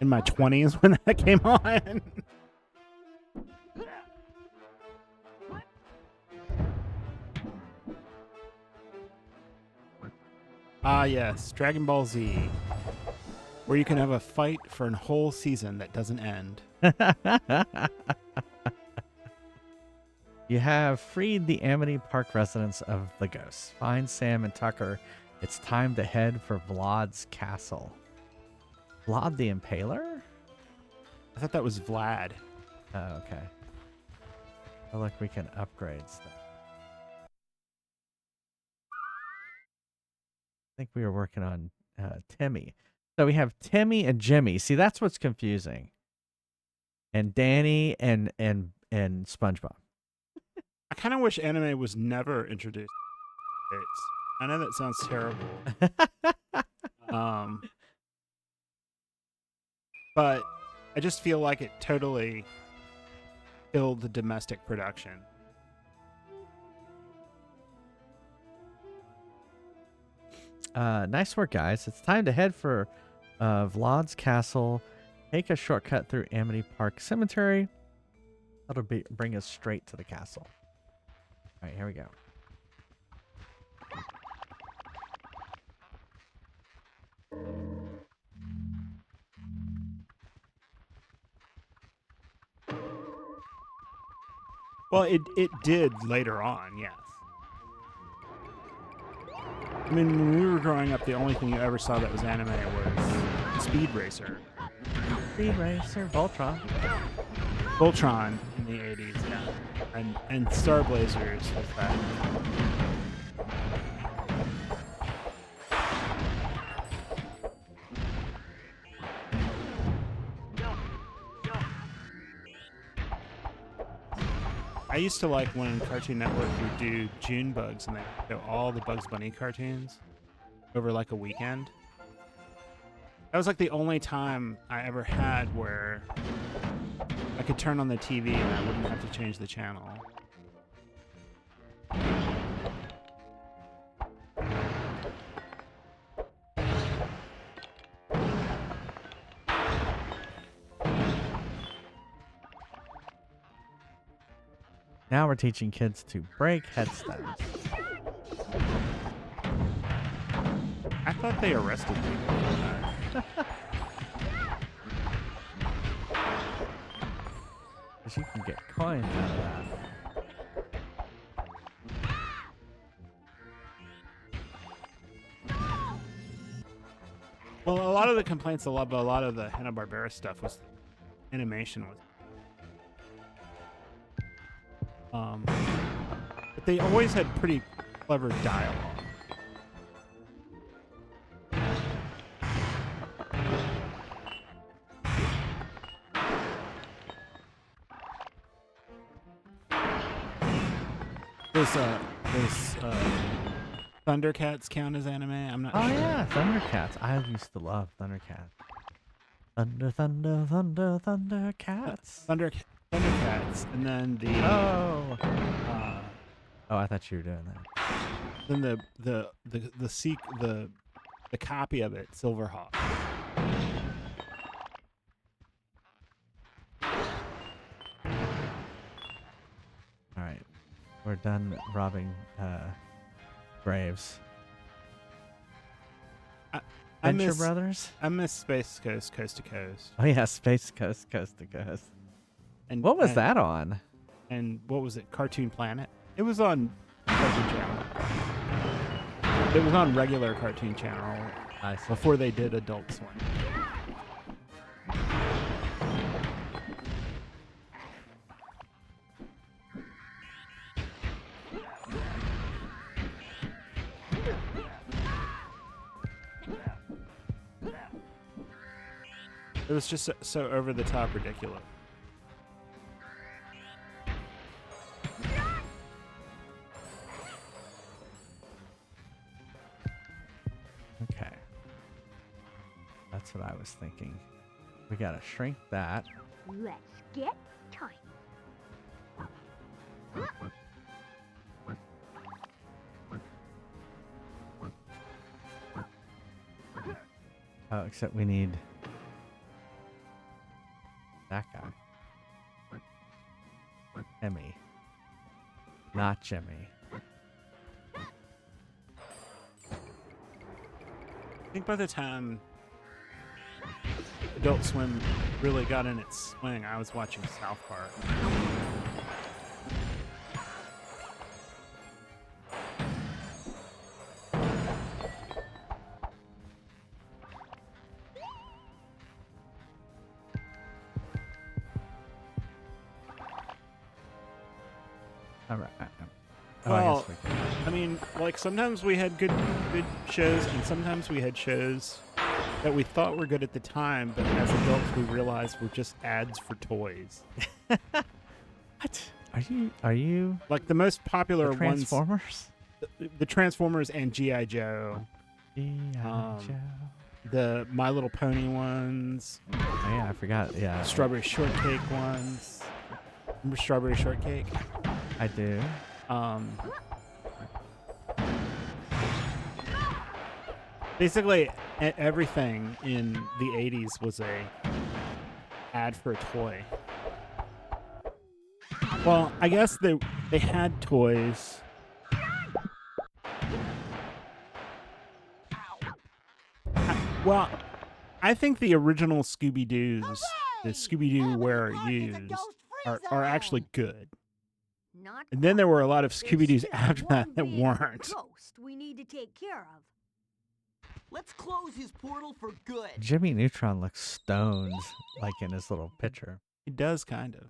in my 20s when that came on. Ah, yes, Dragon Ball Z, where you can have a fight for a whole season that doesn't end. You have freed the Amity Park residents of the ghosts. Find Sam and Tucker. It's time to head for Vlad's castle. Vlad the Impaler? I thought that was Vlad. Oh, okay. Oh, look, we can upgrade stuff. I think we were working on Timmy. So we have Timmy and Jimmy. See, that's what's confusing. And Danny and SpongeBob. I kind of wish anime was never introduced. I know that sounds terrible. But I just feel like it totally killed the domestic production. Nice work, guys. It's time to head for Vlad's castle. Take a shortcut through Amity Park Cemetery. That'll bring us straight to the castle. All right, here we go. Well, it did later on, yes. I mean, when we were growing up, the only thing you ever saw that was anime was Speed Racer. Speed Racer, Voltron. Voltron in the 80s, yeah. And Star Blazers with that. I used to like when Cartoon Network would do June Bugs and they show all the Bugs Bunny cartoons over like a weekend. That was like the only time I ever had where I could turn on the TV and I wouldn't have to change the channel. Now we're teaching kids to break headstones. I thought they arrested people for that. coins out of that. Well, a lot of the complaints about a lot of the Hanna-Barbera stuff was animation was. But they always had pretty clever dialogue. Does Thundercats count as anime? I'm not sure. Oh yeah, Thundercats. I used to love Thundercats. Thundercats. Thundercats, and then the oh, I thought you were doing that. Then the copy of it, Silverhawk. All right, we're done robbing graves. Venture Brothers? I miss Space Coast Coast to Coast. Oh yeah, Space Coast Coast to Coast. And what was that on? And what was it? Cartoon Planet? It was on Cartoon Channel. It was on regular Cartoon Channel before they did Adult Swim. It was just so over the top ridiculous. Okay. That's what I was thinking. We gotta shrink that. Let's get time. Oh, except we need that guy. Emmy. Not Jimmy. I think by the time Adult Swim really got in its swing, I was watching South Park. All right. Well, I mean, like sometimes we had good shows, and sometimes we had shows that we thought were good at the time, but as adults we realized were just ads for toys. What? Are you like the most popular the Transformers? ones? The Transformers and G.I. Joe. G.I. Joe. The My Little Pony ones. Oh yeah, I forgot. Yeah. Strawberry Shortcake ones. Remember Strawberry Shortcake? I do. Basically, everything in the 80s was a ad for a toy. Well, I guess they had toys. Well, I think the original Scooby-Doos, the Scooby-Doo Where Are Yous, are actually good. And then there were a lot of Scooby-Doos after that that weren't. Ghost we need to take care of. Let's close his portal for good. Jimmy Neutron looks stoned, like in his little picture. He does, kind of.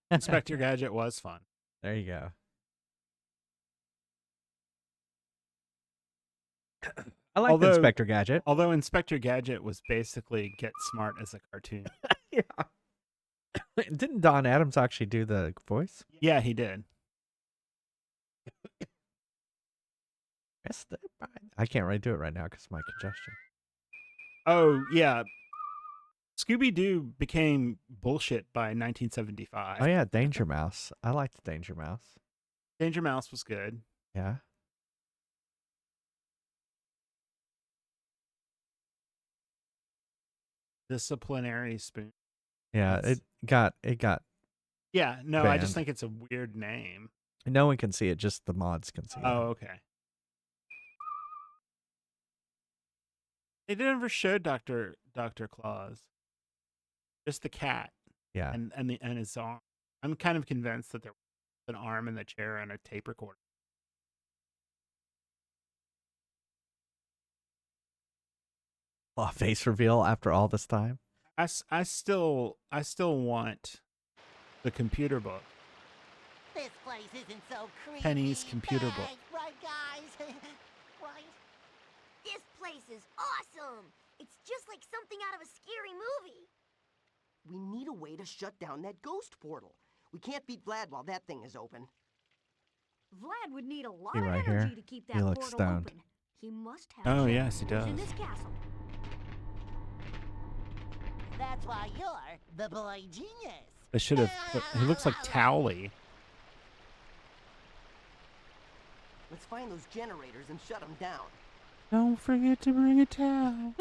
Inspector Gadget was fun. There you go. I like Inspector Gadget. Although Inspector Gadget was basically Get Smart as a cartoon. Yeah. Didn't Don Adams actually do the voice? Yeah, he did. I can't really do it right now because of my congestion. Oh, yeah. Scooby-Doo became bullshit by 1975. Oh, yeah, Danger Mouse. I liked Danger Mouse. Danger Mouse was good. Yeah. Disciplinary Spoon. Yeah, It's- it got Yeah, no, I just banned. think it's a weird name. No one can see it, just the mods can see Oh, okay. They never showed Dr. Claus. Just the cat. it. Yeah. And his arm. I'm kind of convinced that there was an arm in the chair and a tape recorder. Oh, face reveal after all this time. I still want the computer book. This place isn't so creepy. Penny's computer book. Right, guys? Right? This place is awesome! It's just like something out of a scary movie. We need a way to shut down that ghost portal. We can't beat Vlad while that thing is open. Vlad would need a lot He of right energy here. to keep He that looks portal stoned. open. He must have Oh, yes, he generators in does. this castle. That's why you're the boy genius. They should have. He looks like Towley. Let's find those generators and shut them down. Don't forget to bring a towel.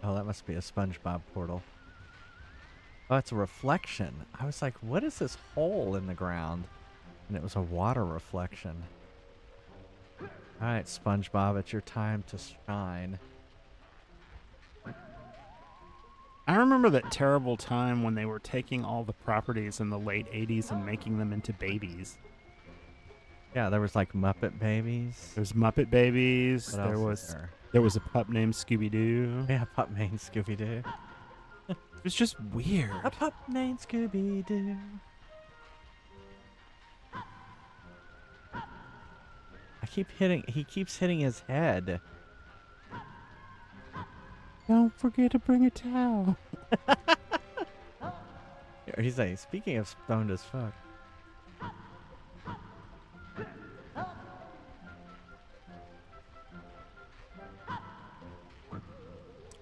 Oh, that must be a SpongeBob portal. Oh, it's a reflection. I was like, what is this hole in the ground? And it was a water reflection. All right, SpongeBob, it's your time to shine. I remember that terrible time when they were taking all the properties in the late 80s and making them into babies. Yeah, there was like Muppet Babies. There's Muppet Babies. What There else is was there? there was a pup named Scooby-Doo. Yeah, pup named Scooby-Doo. It was just weird. A pup named Scooby-Doo. He keeps hitting his head. Don't forget to bring a towel. He's like, speaking of stoned as fuck.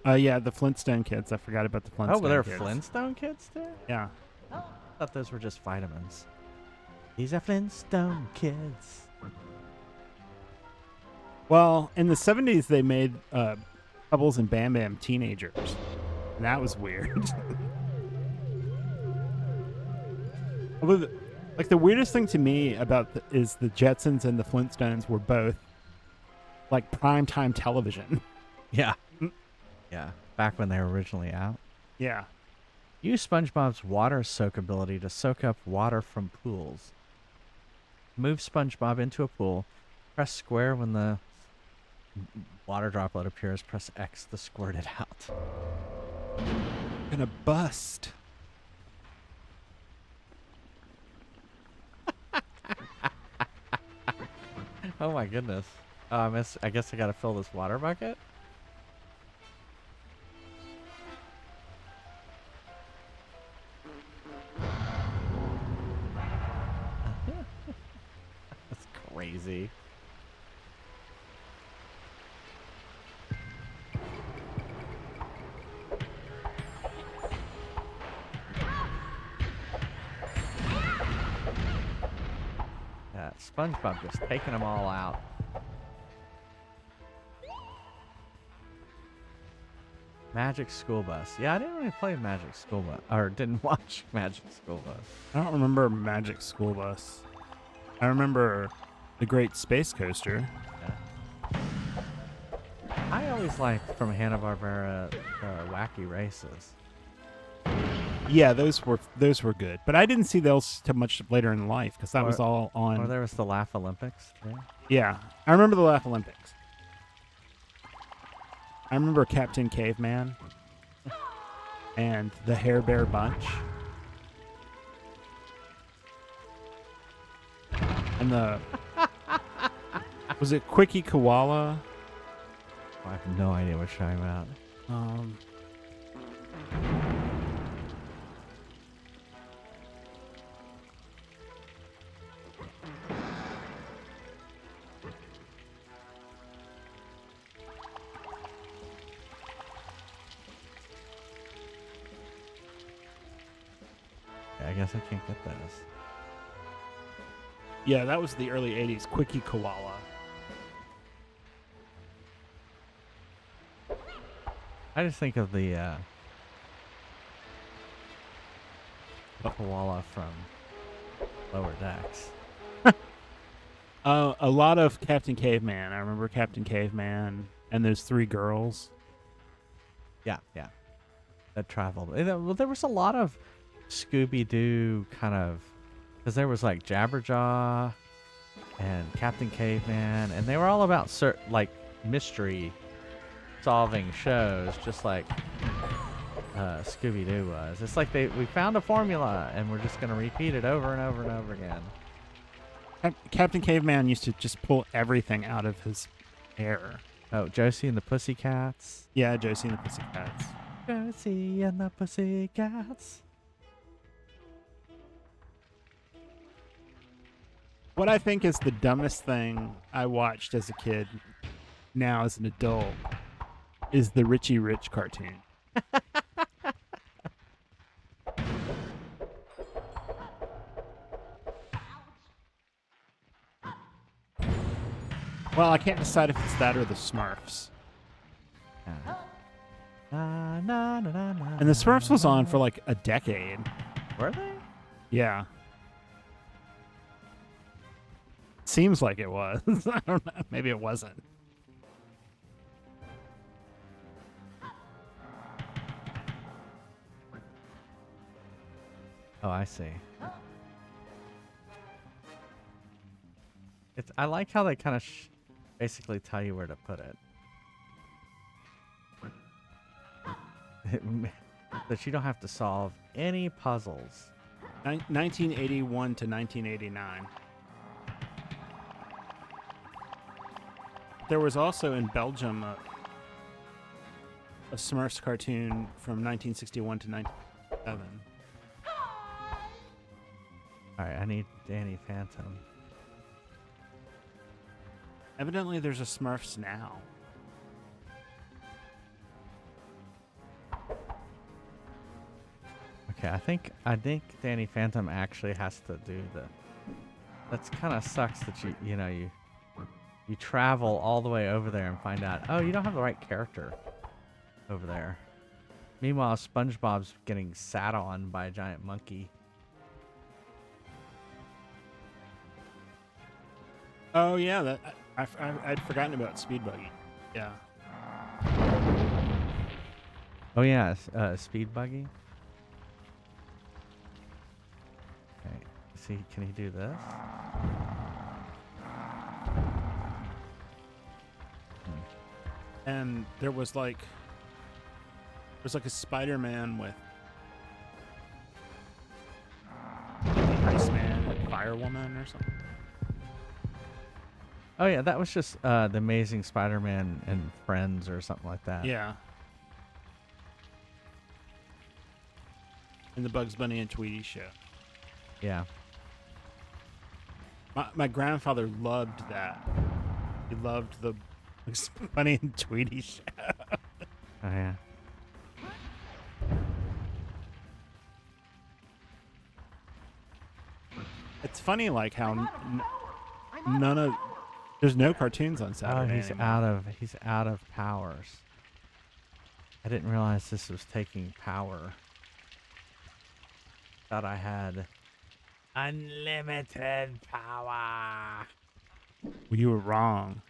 Yeah, the Flintstone kids. I forgot about the Flintstone Oh, well, they're kids. Flintstone kids too? Yeah. I thought those were just vitamins. These are Flintstone kids. Well, in the 70s, they made Bubbles and Bam Bam teenagers. And that was weird. Although, the weirdest thing to me about is the Jetsons and the Flintstones were both like primetime television. Yeah. Yeah. Back when they were originally out. Yeah. Use SpongeBob's water soak ability to soak up water from pools. Move SpongeBob into a pool. Press square when the water droplet appears. Press X to squirt it out. Gonna bust. Oh my goodness. Oh, I guess I gotta fill this water bucket? That's crazy. Yeah, SpongeBob just taking them all out. Magic School Bus. Yeah, I didn't really play Magic School Bus, or didn't watch Magic School Bus. I don't remember Magic School Bus. I remember the Great Space Coaster. Yeah. I always liked from Hanna-Barbera Wacky Races. Yeah, those were good, but I didn't see those too much later in life because that was all on. Or there was the Laugh Olympics. Yeah. Yeah, I remember the Laugh Olympics. I remember Captain Caveman and the Hair Bear Bunch and the was it Quickie Koala? I have no idea what you're talking about. I guess I can't get those. Yeah, that was the early 80s. Quickie Koala. I just think of the koala from Lower Decks. A lot of Captain Caveman. I remember Captain Caveman and those 3 girls. Yeah. That traveled. Well, there was a lot of Scooby-Doo kind of, because there was like Jabberjaw and Captain Caveman, and they were all about like mystery solving shows, just like Scooby-Doo was. It's like we found a formula and we're just gonna repeat it over and over and over again. Captain Caveman used to just pull everything out of his hair. Oh, Josie and the Pussycats. Yeah, Josie and the Pussycats. Josie and the Pussycats. What I think is the dumbest thing I watched as a kid, now as an adult, is the Richie Rich cartoon. Well, I can't decide if it's that or the Smurfs. And the Smurfs was on for like a decade. Were they? Yeah. Seems like it was. I don't know. Maybe it wasn't. Oh, I see. I like how they kind of basically tell you where to put it. That you don't have to solve any puzzles. 1981 to 1989. There was also in Belgium a Smurfs cartoon from 1961 to 1997. All right, I need Danny Phantom. Evidently, there's a Smurfs now. Okay, I think Danny Phantom actually has to do the. That's kind of sucks that you travel all the way over there and find out, oh, you don't have the right character over there. Meanwhile, SpongeBob's getting sat on by a giant monkey. Oh yeah, I'd forgotten about Speed Buggy. Yeah. Oh yeah, Speed Buggy. Okay, see, can he do this? And there was like a Spider-Man with Iceman and Firewoman or something. Oh yeah, that was just the Amazing Spider-Man and Friends or something like that. Yeah. And the Bugs Bunny and Tweety show. Yeah. My grandfather loved that. He loved the Bugs Bunny and Tweety show. Oh yeah. It's funny, like how there's no cartoons on Saturday. Oh, he's out of powers. I didn't realize this was taking power. Thought I had unlimited power. Well, you were wrong.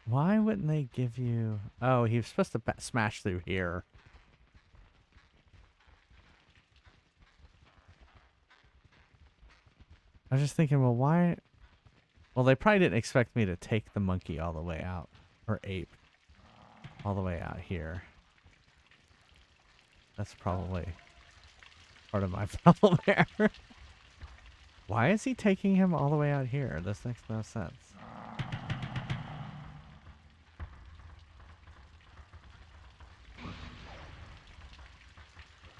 Why wouldn't they give you... Oh, he was supposed to smash through here. I was just thinking, well, why... Well, they probably didn't expect me to take the monkey all the way out. Or ape. All the way out here. That's probably part of my problem there. Why is he taking him all the way out here? This makes no sense.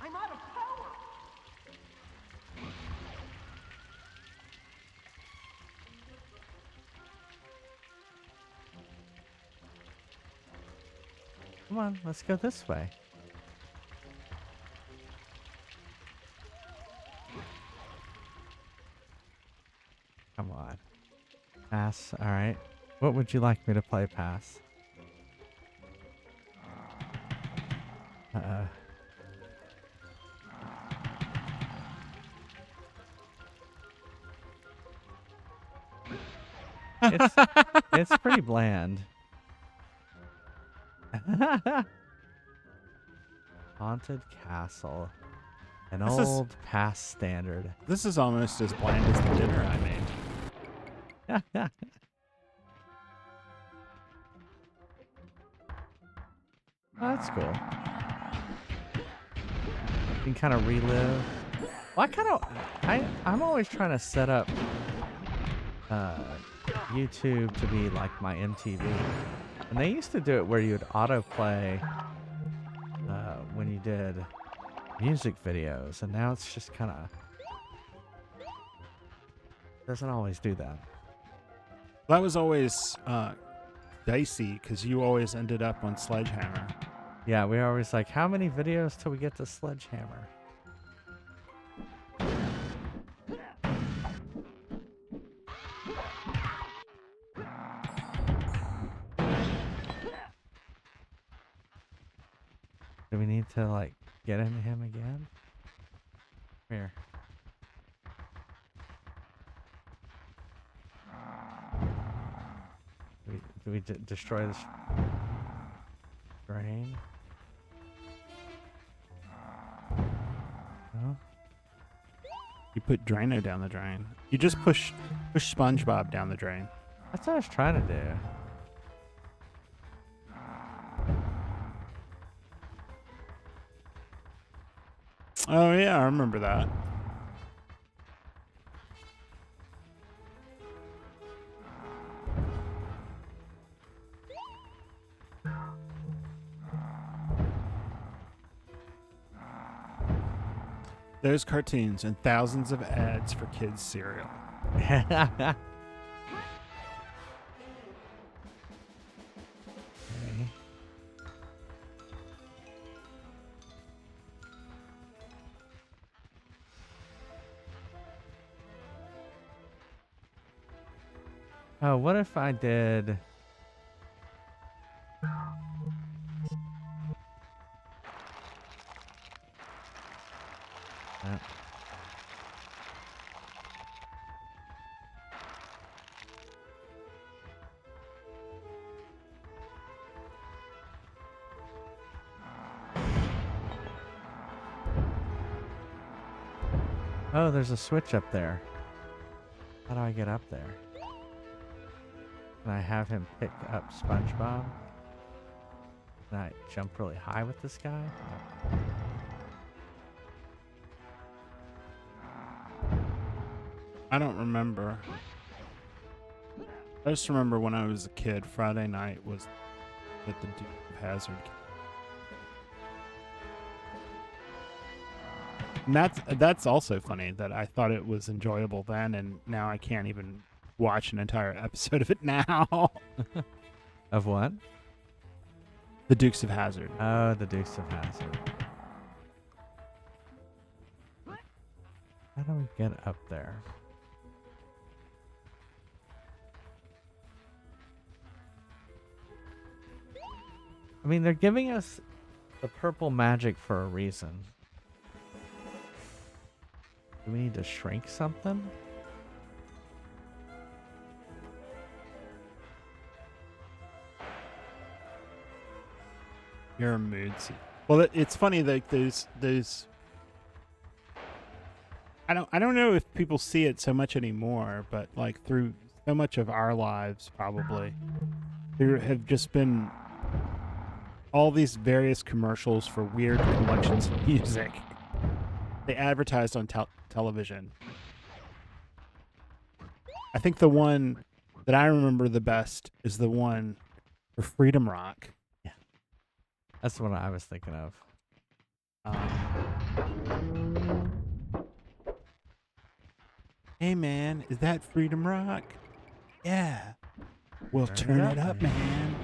I'm out of power. Come on, let's go this way. pass. All right. What would you like me to play pass? It's pretty bland. Haunted Castle. An old past standard. This is almost as bland as the dinner I made. Oh, that's cool. You can kind of relive. Well, I'm always trying to set up YouTube to be like my MTV. And they used to do it where you would autoplay when you did music videos, and now it's just kind of doesn't always do that. That was always dicey because you always ended up on Sledgehammer. Yeah, we were always like, how many videos till we get to Sledgehammer? Do we need to, like, get into him again? Here. Do we destroy this drain? No? You put Drano down the drain. You just push SpongeBob down the drain. That's what I was trying to do. Oh yeah, I remember that. Those cartoons and thousands of ads for kids' cereal. Okay. Oh, what if I did... Oh, there's a switch up there. How do I get up there? Can I have him pick up SpongeBob? Can I jump really high with this guy? I don't remember. I just remember when I was a kid, Friday night was at the Duke of Hazzard. And that's also funny that I thought it was enjoyable then, and now I can't even watch an entire episode of it now. Of what? The Dukes of Hazzard. Oh, the Dukes of Hazzard. How do we get up there? I mean, they're giving us the purple magic for a reason. Do we need to shrink something? You're a mood seat. Well, it's funny that there's I don't know if people see it so much anymore, but like through so much of our lives, probably there have just been all these various commercials for weird collections of music. They advertised on television. I think the one that I remember the best is the one for Freedom Rock. Yeah, that's the one I was thinking of. Hey man, is that Freedom Rock? Yeah. Well, turn it up, man.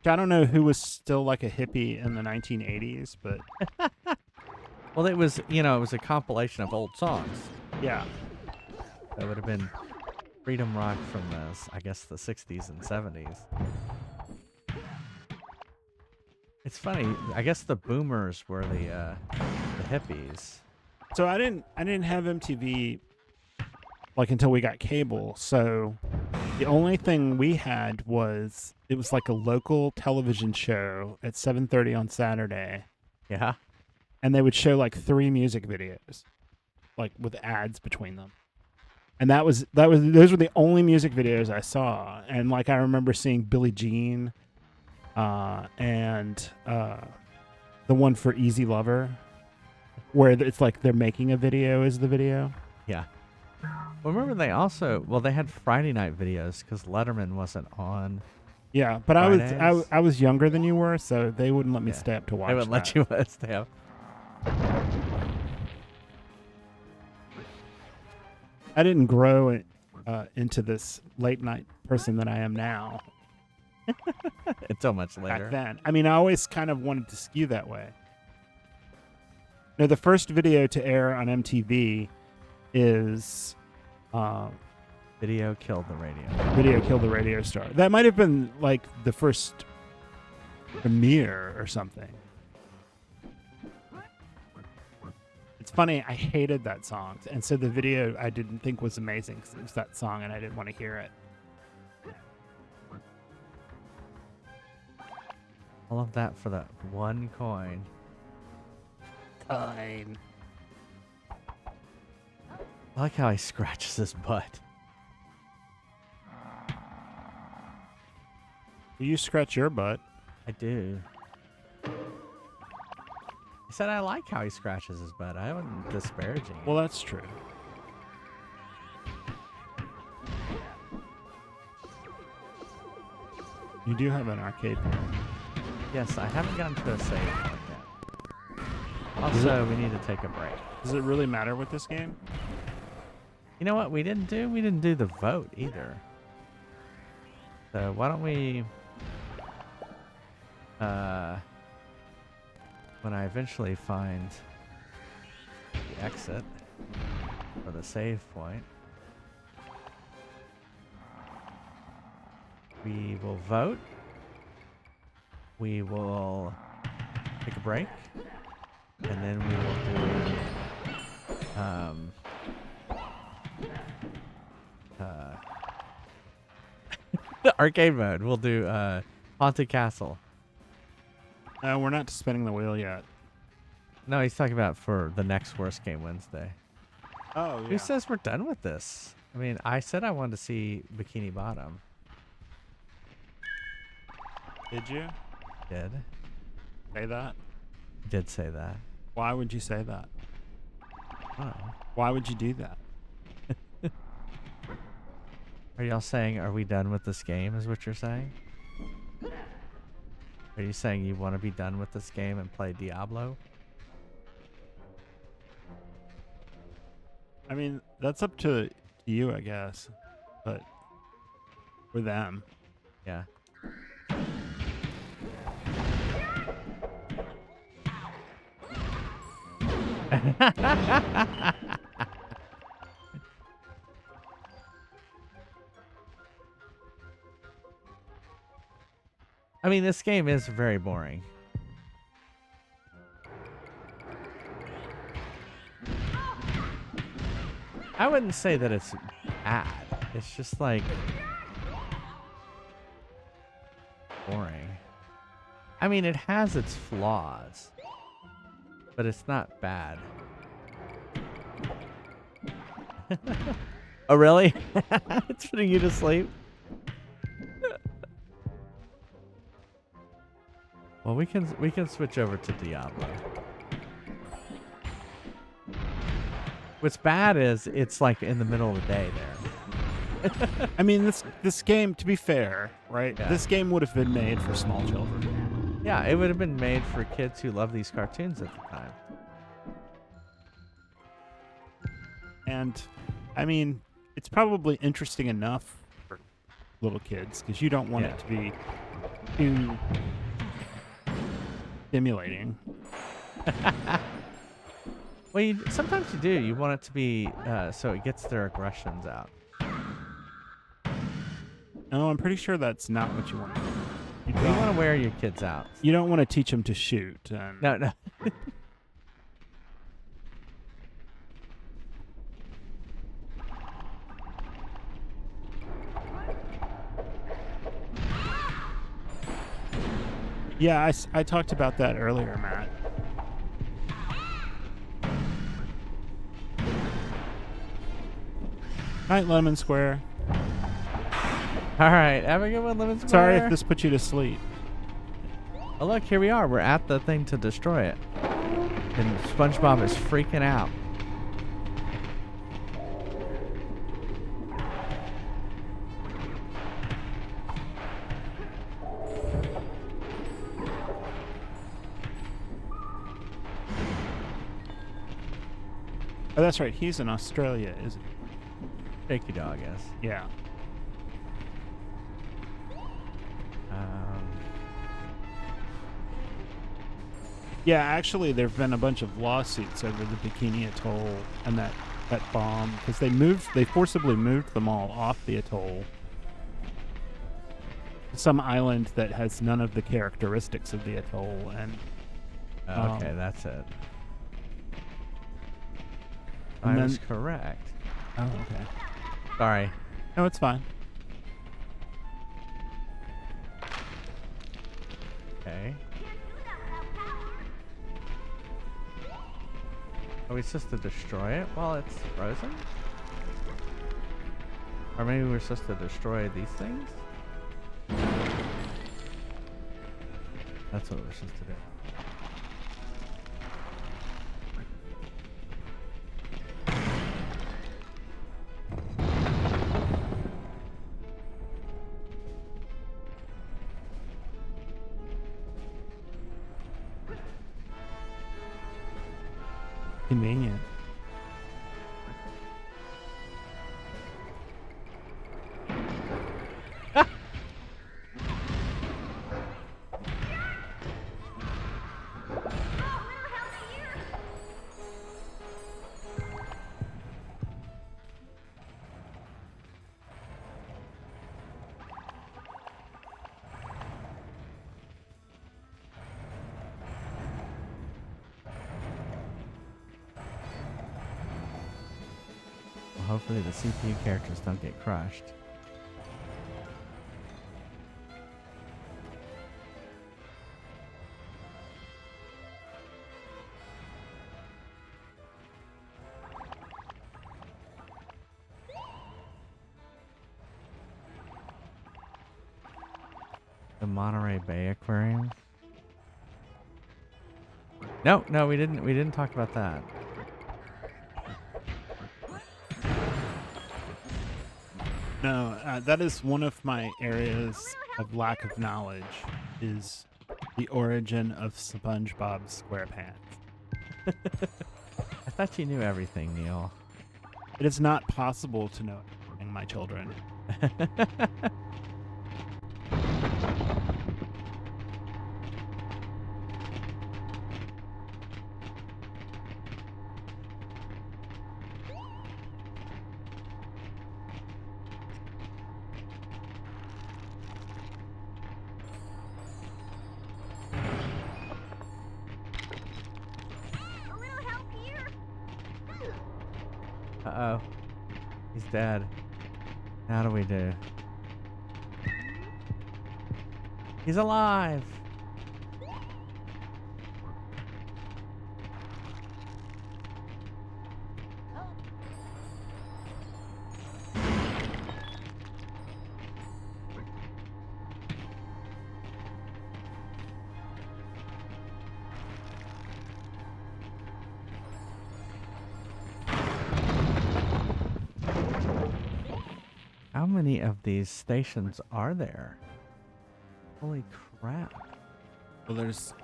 I don't know who was still like a hippie in the 1980s, but well, it was, you know, it was a compilation of old songs. Yeah. That would have been freedom rock from I guess the 60s and 70s. It's funny. I guess the boomers were the hippies. So I didn't have MTV like until we got cable. So the only thing we had was it was like a local television show at 7:30 on Saturday. Yeah. And they would show like 3 music videos, like with ads between them. And those were the only music videos I saw. And like I remember seeing Billie Jean, and the one for Easy Lover, where it's like they're making a video as the video. Yeah. Well, remember they had Friday night videos because Letterman wasn't on. Yeah, but Fridays. I was younger than you were, so they wouldn't let me stay up to watch. They wouldn't let you stay up. I didn't grow into this late night person that I am now. Until much later. Back then, I mean, I always kind of wanted to skew that way. No, the first video to air on MTV is Video Killed the Radio. Video Killed the Radio Star. That might have been like the first premiere or something. It's funny, I hated that song, and so the video I didn't think was amazing because it was that song and I didn't want to hear it. All of that for that one coin. Fine. I like how he scratches his butt. You scratch your butt. I do. He said I like how he scratches his butt. I wasn't disparaging. Well, that's true. You do have an arcade mode. Yes, I haven't gotten to a save point yet. Also, we need to take a break. Does it really matter with this game? You know what we didn't do? We didn't do the vote either. So why don't we... when I eventually find the exit or the save point, we will vote. We will take a break, and then we will do the arcade mode. We'll do Haunted Castle. No, we're not spinning the wheel yet. No, he's talking about for the next Worst Game Wednesday. Oh, yeah. Who says we're done with this? I mean, I said I wanted to see Bikini Bottom. Did you? Did. Say that? Did say that. Why would you say that? Oh. Why would you do that? Are y'all saying, are we done with this game, is what you're saying? Are you saying you want to be done with this game and play Diablo? I mean, that's up to you, I guess. But for them. Yeah. I mean, this game is very boring. I wouldn't say that it's bad. It's just like boring. I mean, it has its flaws, but it's not bad. Oh, really? It's putting you to sleep? Well, we can switch over to Diablo. What's bad is it's like in the middle of the day there. I mean, this game, to be fair, right? Yeah. This game would have been made for small children. Yeah, it would have been made for kids who love these cartoons at the time. And, I mean, it's probably interesting enough for little kids because you don't want it to be too stimulating. Well, sometimes you do. You want it to be so it gets their aggressions out. No, I'm pretty sure that's not what you want. You want to wear your kids out. You don't want to teach them to shoot. No. Yeah, I talked about that earlier, Matt. Night, Lemon Square. All right, have a good one, Lemon Square. Sorry if this put you to sleep. Oh, look, here we are. We're at the thing to destroy it. And SpongeBob is freaking out. Oh, that's right. He's in Australia, isn't he? Shaky dog, yes. Yeah. Yeah, actually, there have been a bunch of lawsuits over the Bikini Atoll and that bomb because they forcibly moved them all off the atoll to some island that has none of the characteristics of the atoll. And okay, that's it. And I was correct. Oh, okay. Sorry. No, it's fine. Okay. Are we supposed to destroy it while it's frozen? Or maybe we're supposed to destroy these things? That's what we're supposed to do. Convenient. Hopefully the CPU characters don't get crushed. The Monterey Bay Aquarium. No, we didn't talk about that. No, that is one of my areas of lack of knowledge, is the origin of SpongeBob SquarePants. I thought you knew everything, Neil. It is not possible to know everything, my children. Uh-oh. He's dead. How do we do? He's alive! How many of these stations are there? Holy crap. Well, there's,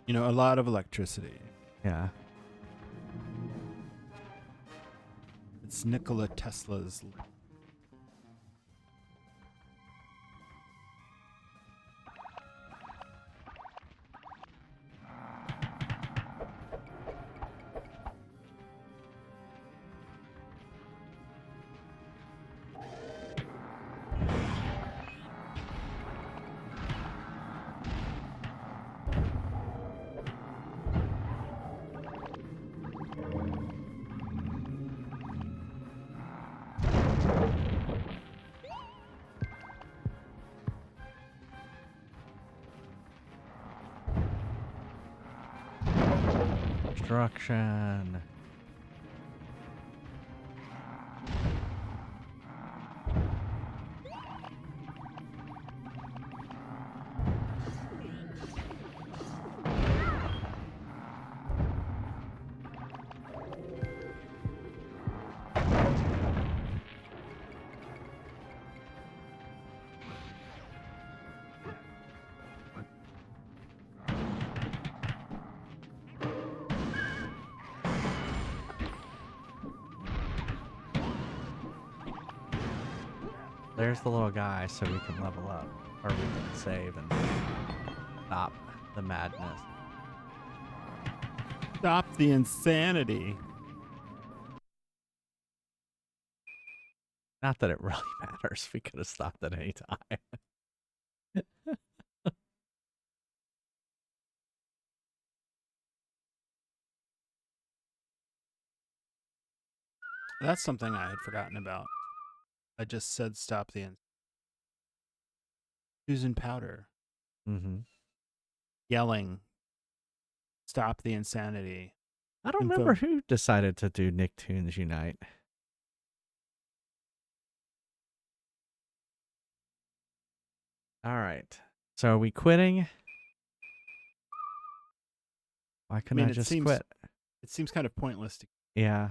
a lot of electricity. Yeah. It's Nikola Tesla's. Destruction. There's the little guy so we can level up. Or we can save and stop the madness. Stop the insanity. Not that it really matters. We could have stopped at any time. That's something I had forgotten about. I just said stop the Susan Powder. Mm-hmm. Yelling, stop the insanity. I don't remember who decided to do Nicktoons Unite. All right. So are we quitting? Why couldn't I just quit? It seems kind of pointless to. Yeah.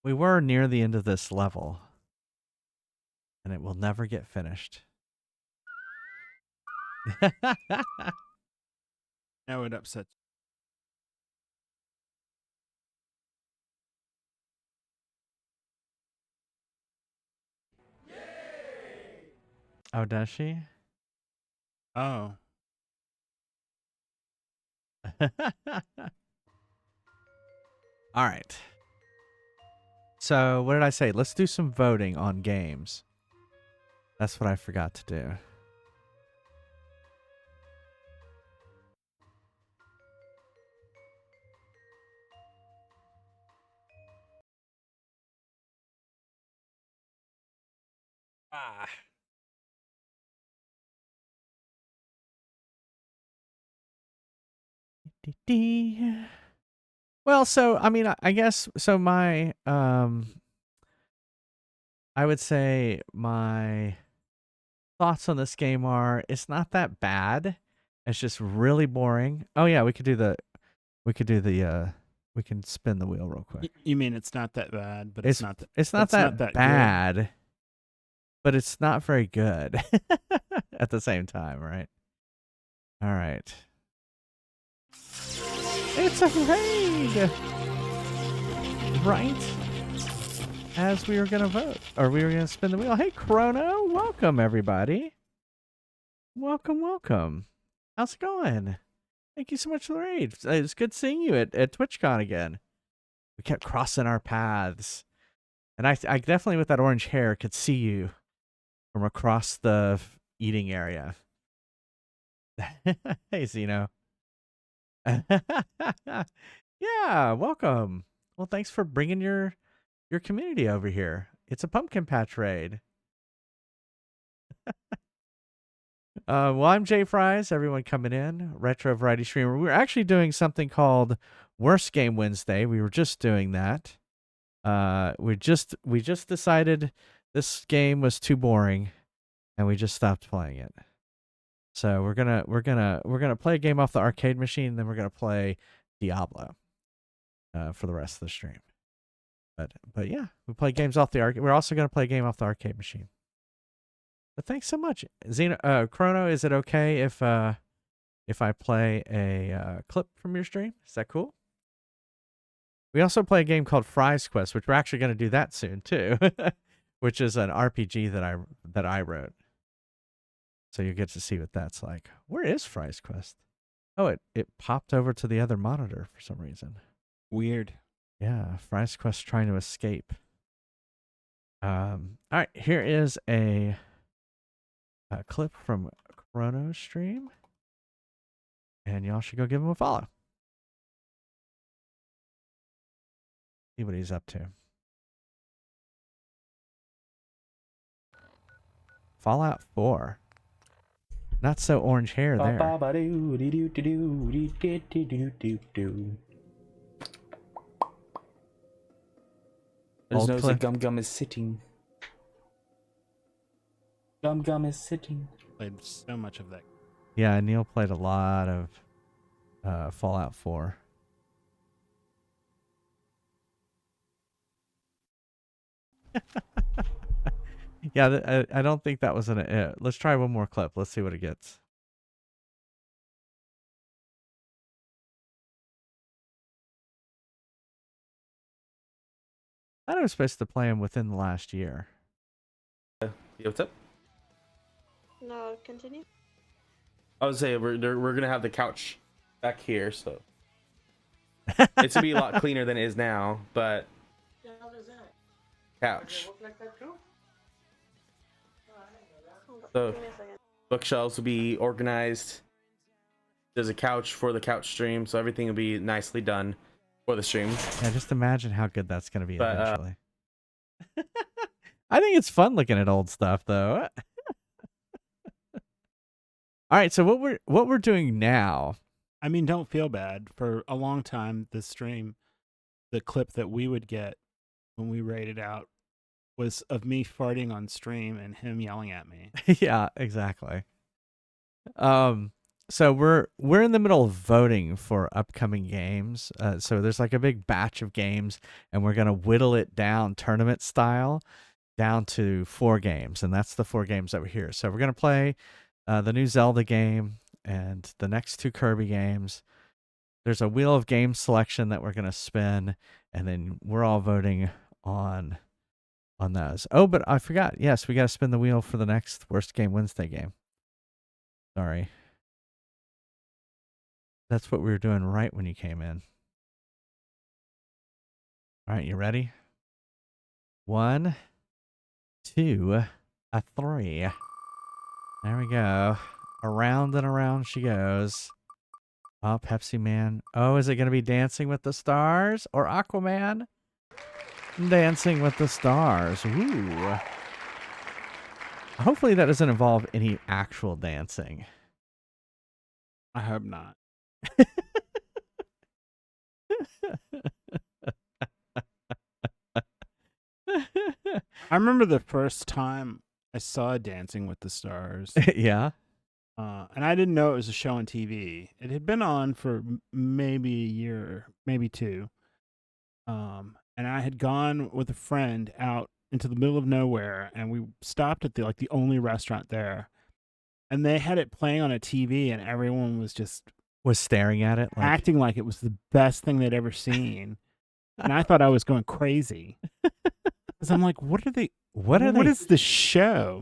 We were near the end of this level. And it will never get finished. Now it upsets. Oh, does she? Oh. All right. So, what did I say? Let's do some voting on games. That's what I forgot to do. Ah. Well, so I mean, I guess so. My I would say my thoughts on this game are: it's not that bad. It's just really boring. Oh yeah, we can spin the wheel real quick. You mean it's not that bad, but it's not that bad, good. but it's not very good at the same time, right? All right. It's a raid! Right as we were going to vote, or we were going to spin the wheel. Hey, Chrono, welcome, everybody. Welcome, welcome. How's it going? Thank you so much for the raid. It's good seeing you at TwitchCon again. We kept crossing our paths. And I definitely, with that orange hair, could see you from across the eating area. Hey, Zeno. Yeah, welcome. Well, thanks for bringing your community over here. It's a pumpkin patch raid. Well, I'm Jay Fries. Everyone coming in, retro variety streamer. We're actually doing something called Worst Game Wednesday. We were just doing that. We just decided this game was too boring, and we just stopped playing it. So we're gonna play a game off the arcade machine, and then we're gonna play Diablo for the rest of the stream. But yeah, we play games off the arcade. We're also gonna play a game off the arcade machine. But thanks so much, Xeno. Chrono, is it okay if I play a clip from your stream? Is that cool? We also play a game called Fries Quest, which we're actually going to do that soon too, which is an RPG that I wrote. So you get to see what that's like. Where is Fries Quest? Oh, it popped over to the other monitor for some reason. Weird. Yeah, Fries Quest trying to escape. All right, here is a clip from Chrono's stream, and y'all should go give him a follow. See what he's up to. Fallout 4. Not so orange hair there. There's Old no clip. Gum Gum is sitting. Gum Gum is sitting. Played so much of that. Yeah, Neil played a lot of Fallout 4. Yeah, I don't think that was an. Let's try one more clip. Let's see what it gets. I thought I was supposed to play him within the last year. Yeah, what's up? No, continue. I would say we're gonna have the couch back here, so it's gonna be a lot cleaner than it is now. But couch. So bookshelves will be organized. There's a couch for the couch stream, so everything will be nicely done for the stream. Yeah, just imagine how good that's gonna be eventually. I think it's fun looking at old stuff, though. All right, so what we're doing now. I mean, don't feel bad. For a long time, the stream, the clip that we would get when we rated out was of me farting on stream and him yelling at me. Yeah, exactly. So we're in the middle of voting for upcoming games. So there's like a big batch of games, and we're gonna whittle it down tournament style down to 4 games, and that's the 4 games that were here. So we're gonna play the new Zelda game and the next 2 Kirby games. There's a wheel of game selection that we're gonna spin, and then we're all voting on those. Oh, but I forgot. Yes, we got to spin the wheel for the next Worst Game Wednesday game. Sorry. That's what we were doing right when you came in. All right, you ready? 1, 2, 3. There we go. Around and around she goes. Oh, Pepsi Man. Oh, is it going to be Dancing with the Stars or Aquaman? Dancing with the Stars. Ooh. Hopefully that doesn't involve any actual dancing. I hope not. I remember the first time I saw Dancing with the Stars. Yeah. And I didn't know it was a show on TV. It had been on for maybe a year, maybe 2. And I had gone with a friend out into the middle of nowhere, and we stopped at the only restaurant there, and they had it playing on a TV, and everyone was staring at it, acting like it was the best thing they'd ever seen. And I thought I was going crazy because I'm like, what is the show?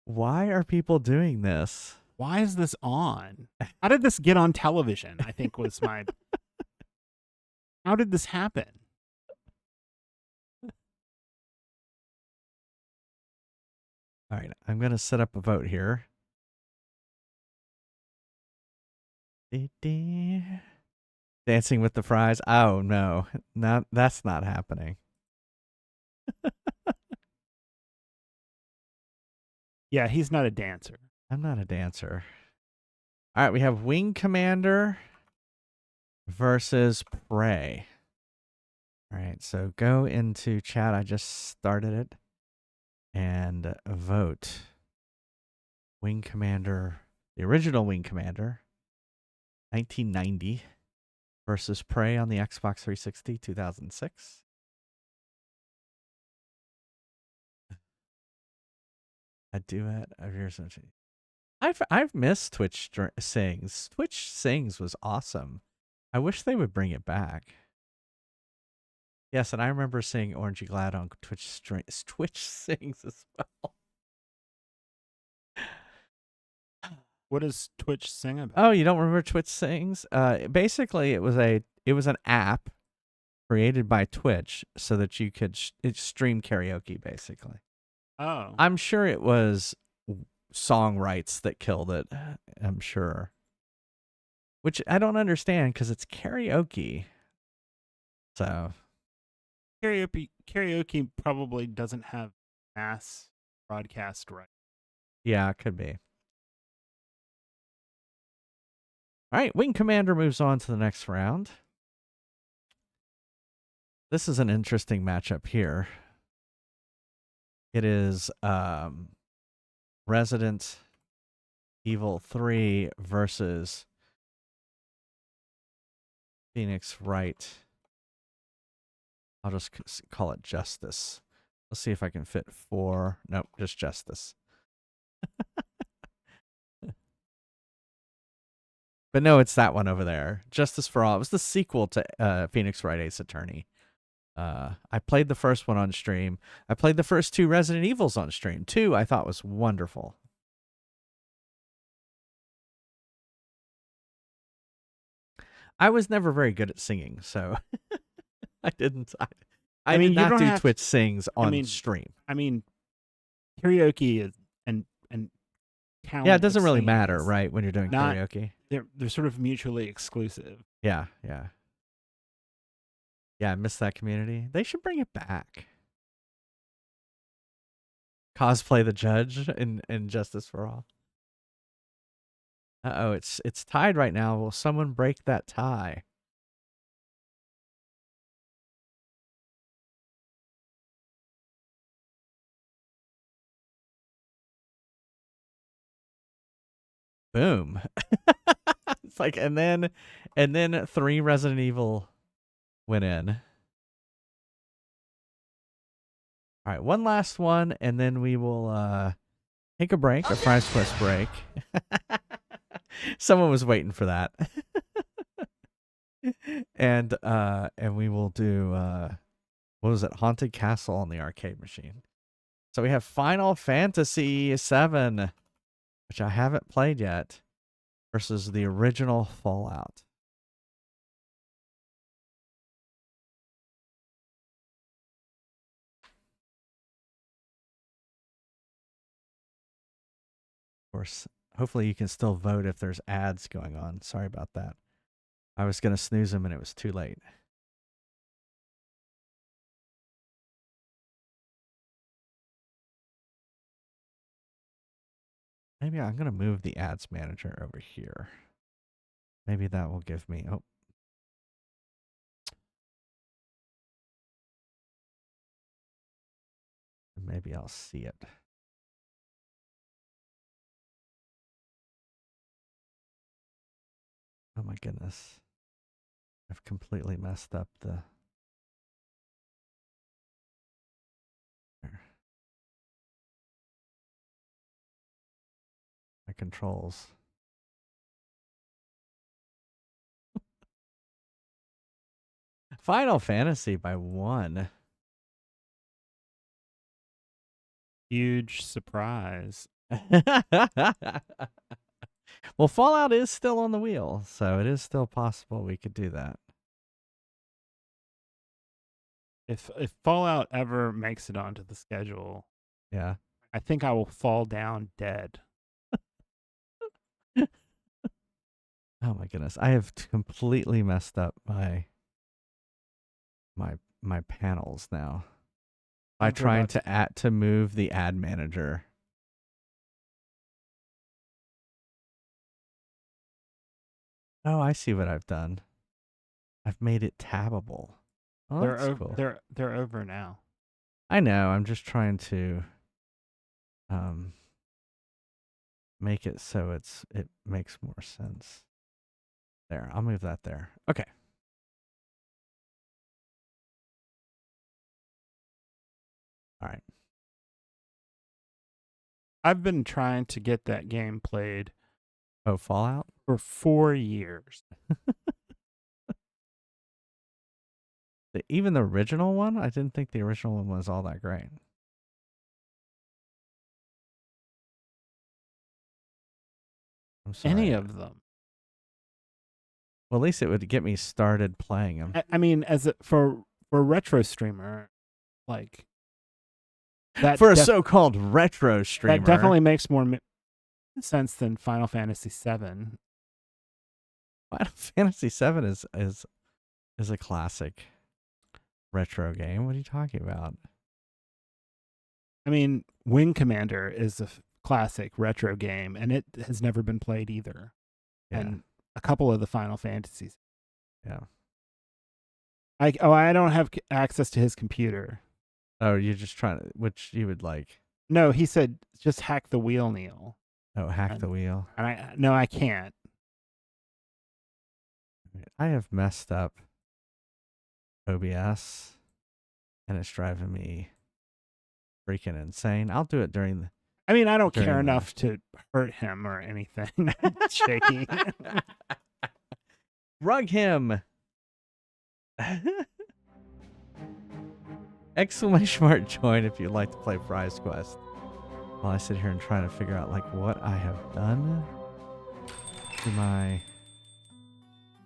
Why are people doing this? Why is this on? How did this get on television? I think was my. How did this happen? All right, I'm going to set up a vote here. Dancing with the Fries. Oh, no. That's not happening. Yeah, he's not a dancer. I'm not a dancer. All right, we have Wing Commander versus Prey. All right, so go into chat. I just started it. And vote. Wing Commander, the original Wing Commander, 1990, versus Prey on the Xbox 360, 2006. A duet of yours. I've missed Twitch Sings. Twitch Sings was awesome. I wish they would bring it back. Yes, and I remember seeing Orangey Glad on Twitch Sings as well. What does Twitch sing about? Oh, you don't remember Twitch Sings? Basically, it was an app created by Twitch so that you could stream karaoke, basically. Oh. I'm sure it was song rights that killed it. I'm sure. Which I don't understand because it's karaoke. So. Karaoke probably doesn't have mass broadcast right. Yeah, it could be. All right, Wing Commander moves on to the next round. This is an interesting matchup here. It is Resident Evil 3 versus Phoenix Wright. I'll just call it Justice. Let's see if I can fit 4. Nope, just Justice. But no, it's that one over there. Justice for All. It was the sequel to Phoenix Wright Ace Attorney. I played the first one on stream. I played the first 2 Resident Evils on stream. 2 I thought was wonderful. I was never very good at singing, so I didn't. I did not do Twitch sings on stream. I mean, karaoke is and talent. Yeah, it doesn't really matter, right? When you're doing karaoke, they're sort of mutually exclusive. Yeah. I miss that community. They should bring it back. Cosplay the judge in Justice for All. Uh-oh, it's tied right now. Will someone break that tie? Boom. It's like and then 3 Resident Evil went in. All right, one last one, and then we will take a break, a Fries Quest break. Someone was waiting for that. And we will do what was it? Haunted Castle on the arcade machine. So we have Final Fantasy VII, which I haven't played yet, versus the original Fallout. Of course, hopefully you can still vote if there's ads going on. Sorry about that. I was going to snooze them and it was too late. Maybe I'm going to move the ads manager over here. Maybe that will give me... Oh. Maybe I'll see it. Oh my goodness. I've completely messed up the... My controls. Final Fantasy by 1. Huge surprise. Well, Fallout is still on the wheel, so it is still possible we could do that. If Fallout ever makes it onto the schedule, yeah, I think I will fall down dead. Oh my goodness, I have completely messed up my panels now by trying to move the ad manager. Oh, I see what I've done. I've made it tabbable. Oh, that's cool. They're over now. I know. I'm just trying to make it so it makes more sense. There, I'll move that there. Okay. All right. I've been trying to get that game played. Oh, Fallout? For 4 years. Even the original one? I didn't think the original one was all that great. I'm sorry. Any of them. Well, at least it would get me started playing them. I mean, for a retro streamer, like that for a so-called retro streamer, that definitely makes more sense than Final Fantasy VII. Final Fantasy VII is a classic retro game. What are you talking about? I mean, Wing Commander is a classic retro game, and it has never been played either. Yeah. And a couple of the Final Fantasies. Yeah. I don't have access to his computer. Oh, you're just trying to, which you would like? No, he said just hack the wheel, Neil. Oh, hack the wheel. And I can't. I have messed up OBS, and it's driving me freaking insane. I'll do it during the. I mean, I don't care enough to hurt him or anything. Shaky. Rug him. Exclamation mark join if you'd like to play Prize Quest. While I sit here and try to figure out like what I have done to my.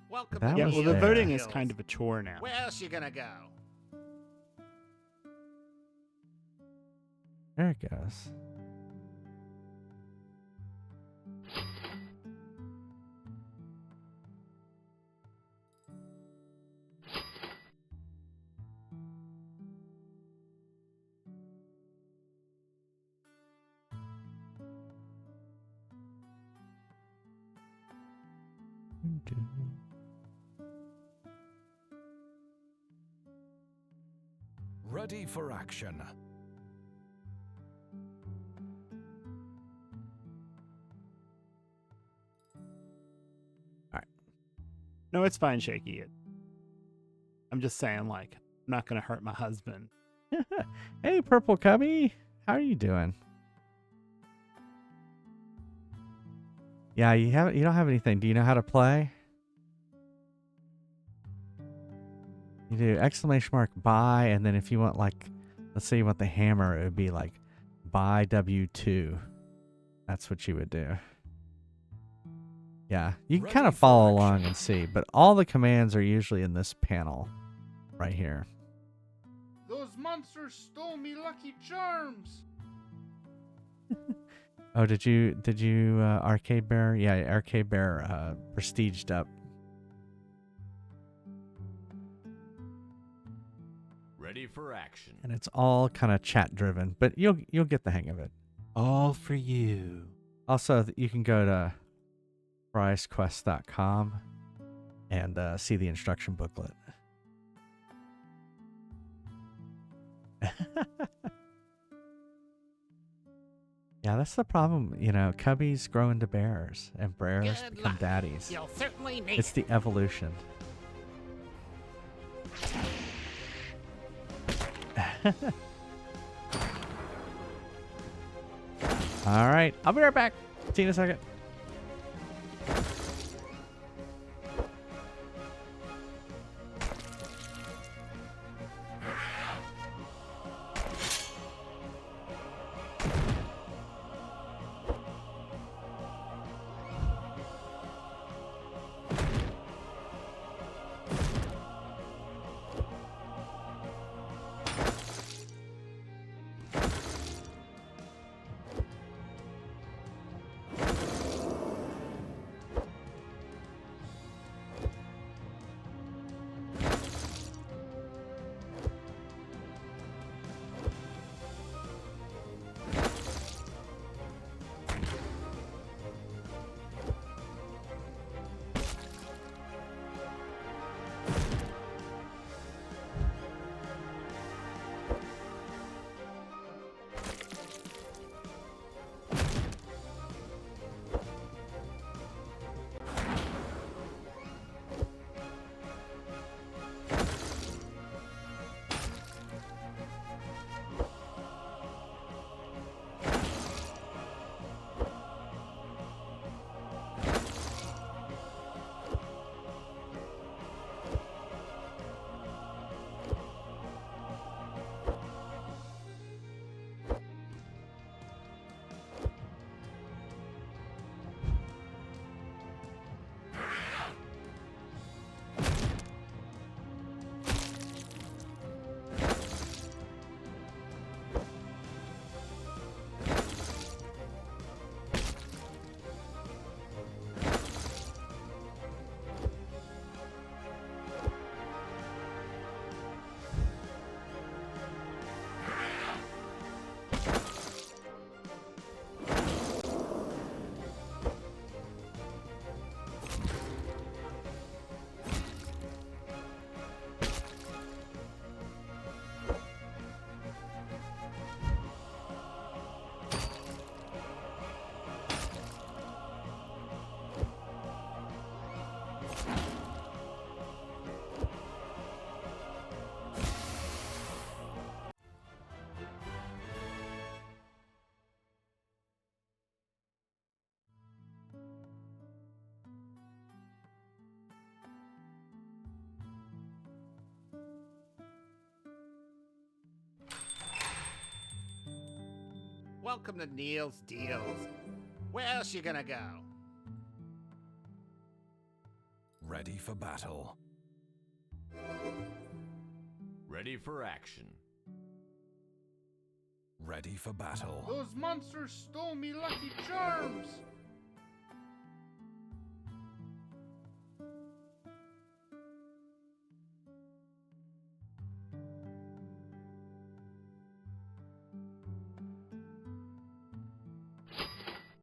Welcome That yeah, was well, the there. voting is kind of a chore now. Where else you gonna go? There it goes. Ready for action. No, it's fine, Shaky. I'm just saying, like, I'm not gonna hurt my husband. Hey, Purple Cubby, how are you doing? Yeah, you don't have anything. Do you know how to play? You do exclamation mark buy, and then if you want like, let's say you want the hammer, it would be like buy W2. That's what you would do. Yeah, you can kind of follow along and see, but all the commands are usually in this panel right here. Those monsters stole me Lucky Charms. Oh, did you Arcade Bear? Yeah, Arcade Bear prestiged up. Ready for action. And it's all kind of chat driven, but you'll get the hang of it. All for you. Also, you can go to prizequest.com and see the instruction booklet. Yeah, that's the problem. You know, cubbies grow into bears, and bears Good become luck. daddies. You'll certainly need It's the evolution. All right, I'll be right back. See you in a second. Welcome to Neil's Deals. Where else you gonna go? Ready for battle. Ready for action. Ready for battle. Those monsters stole me Lucky Charms!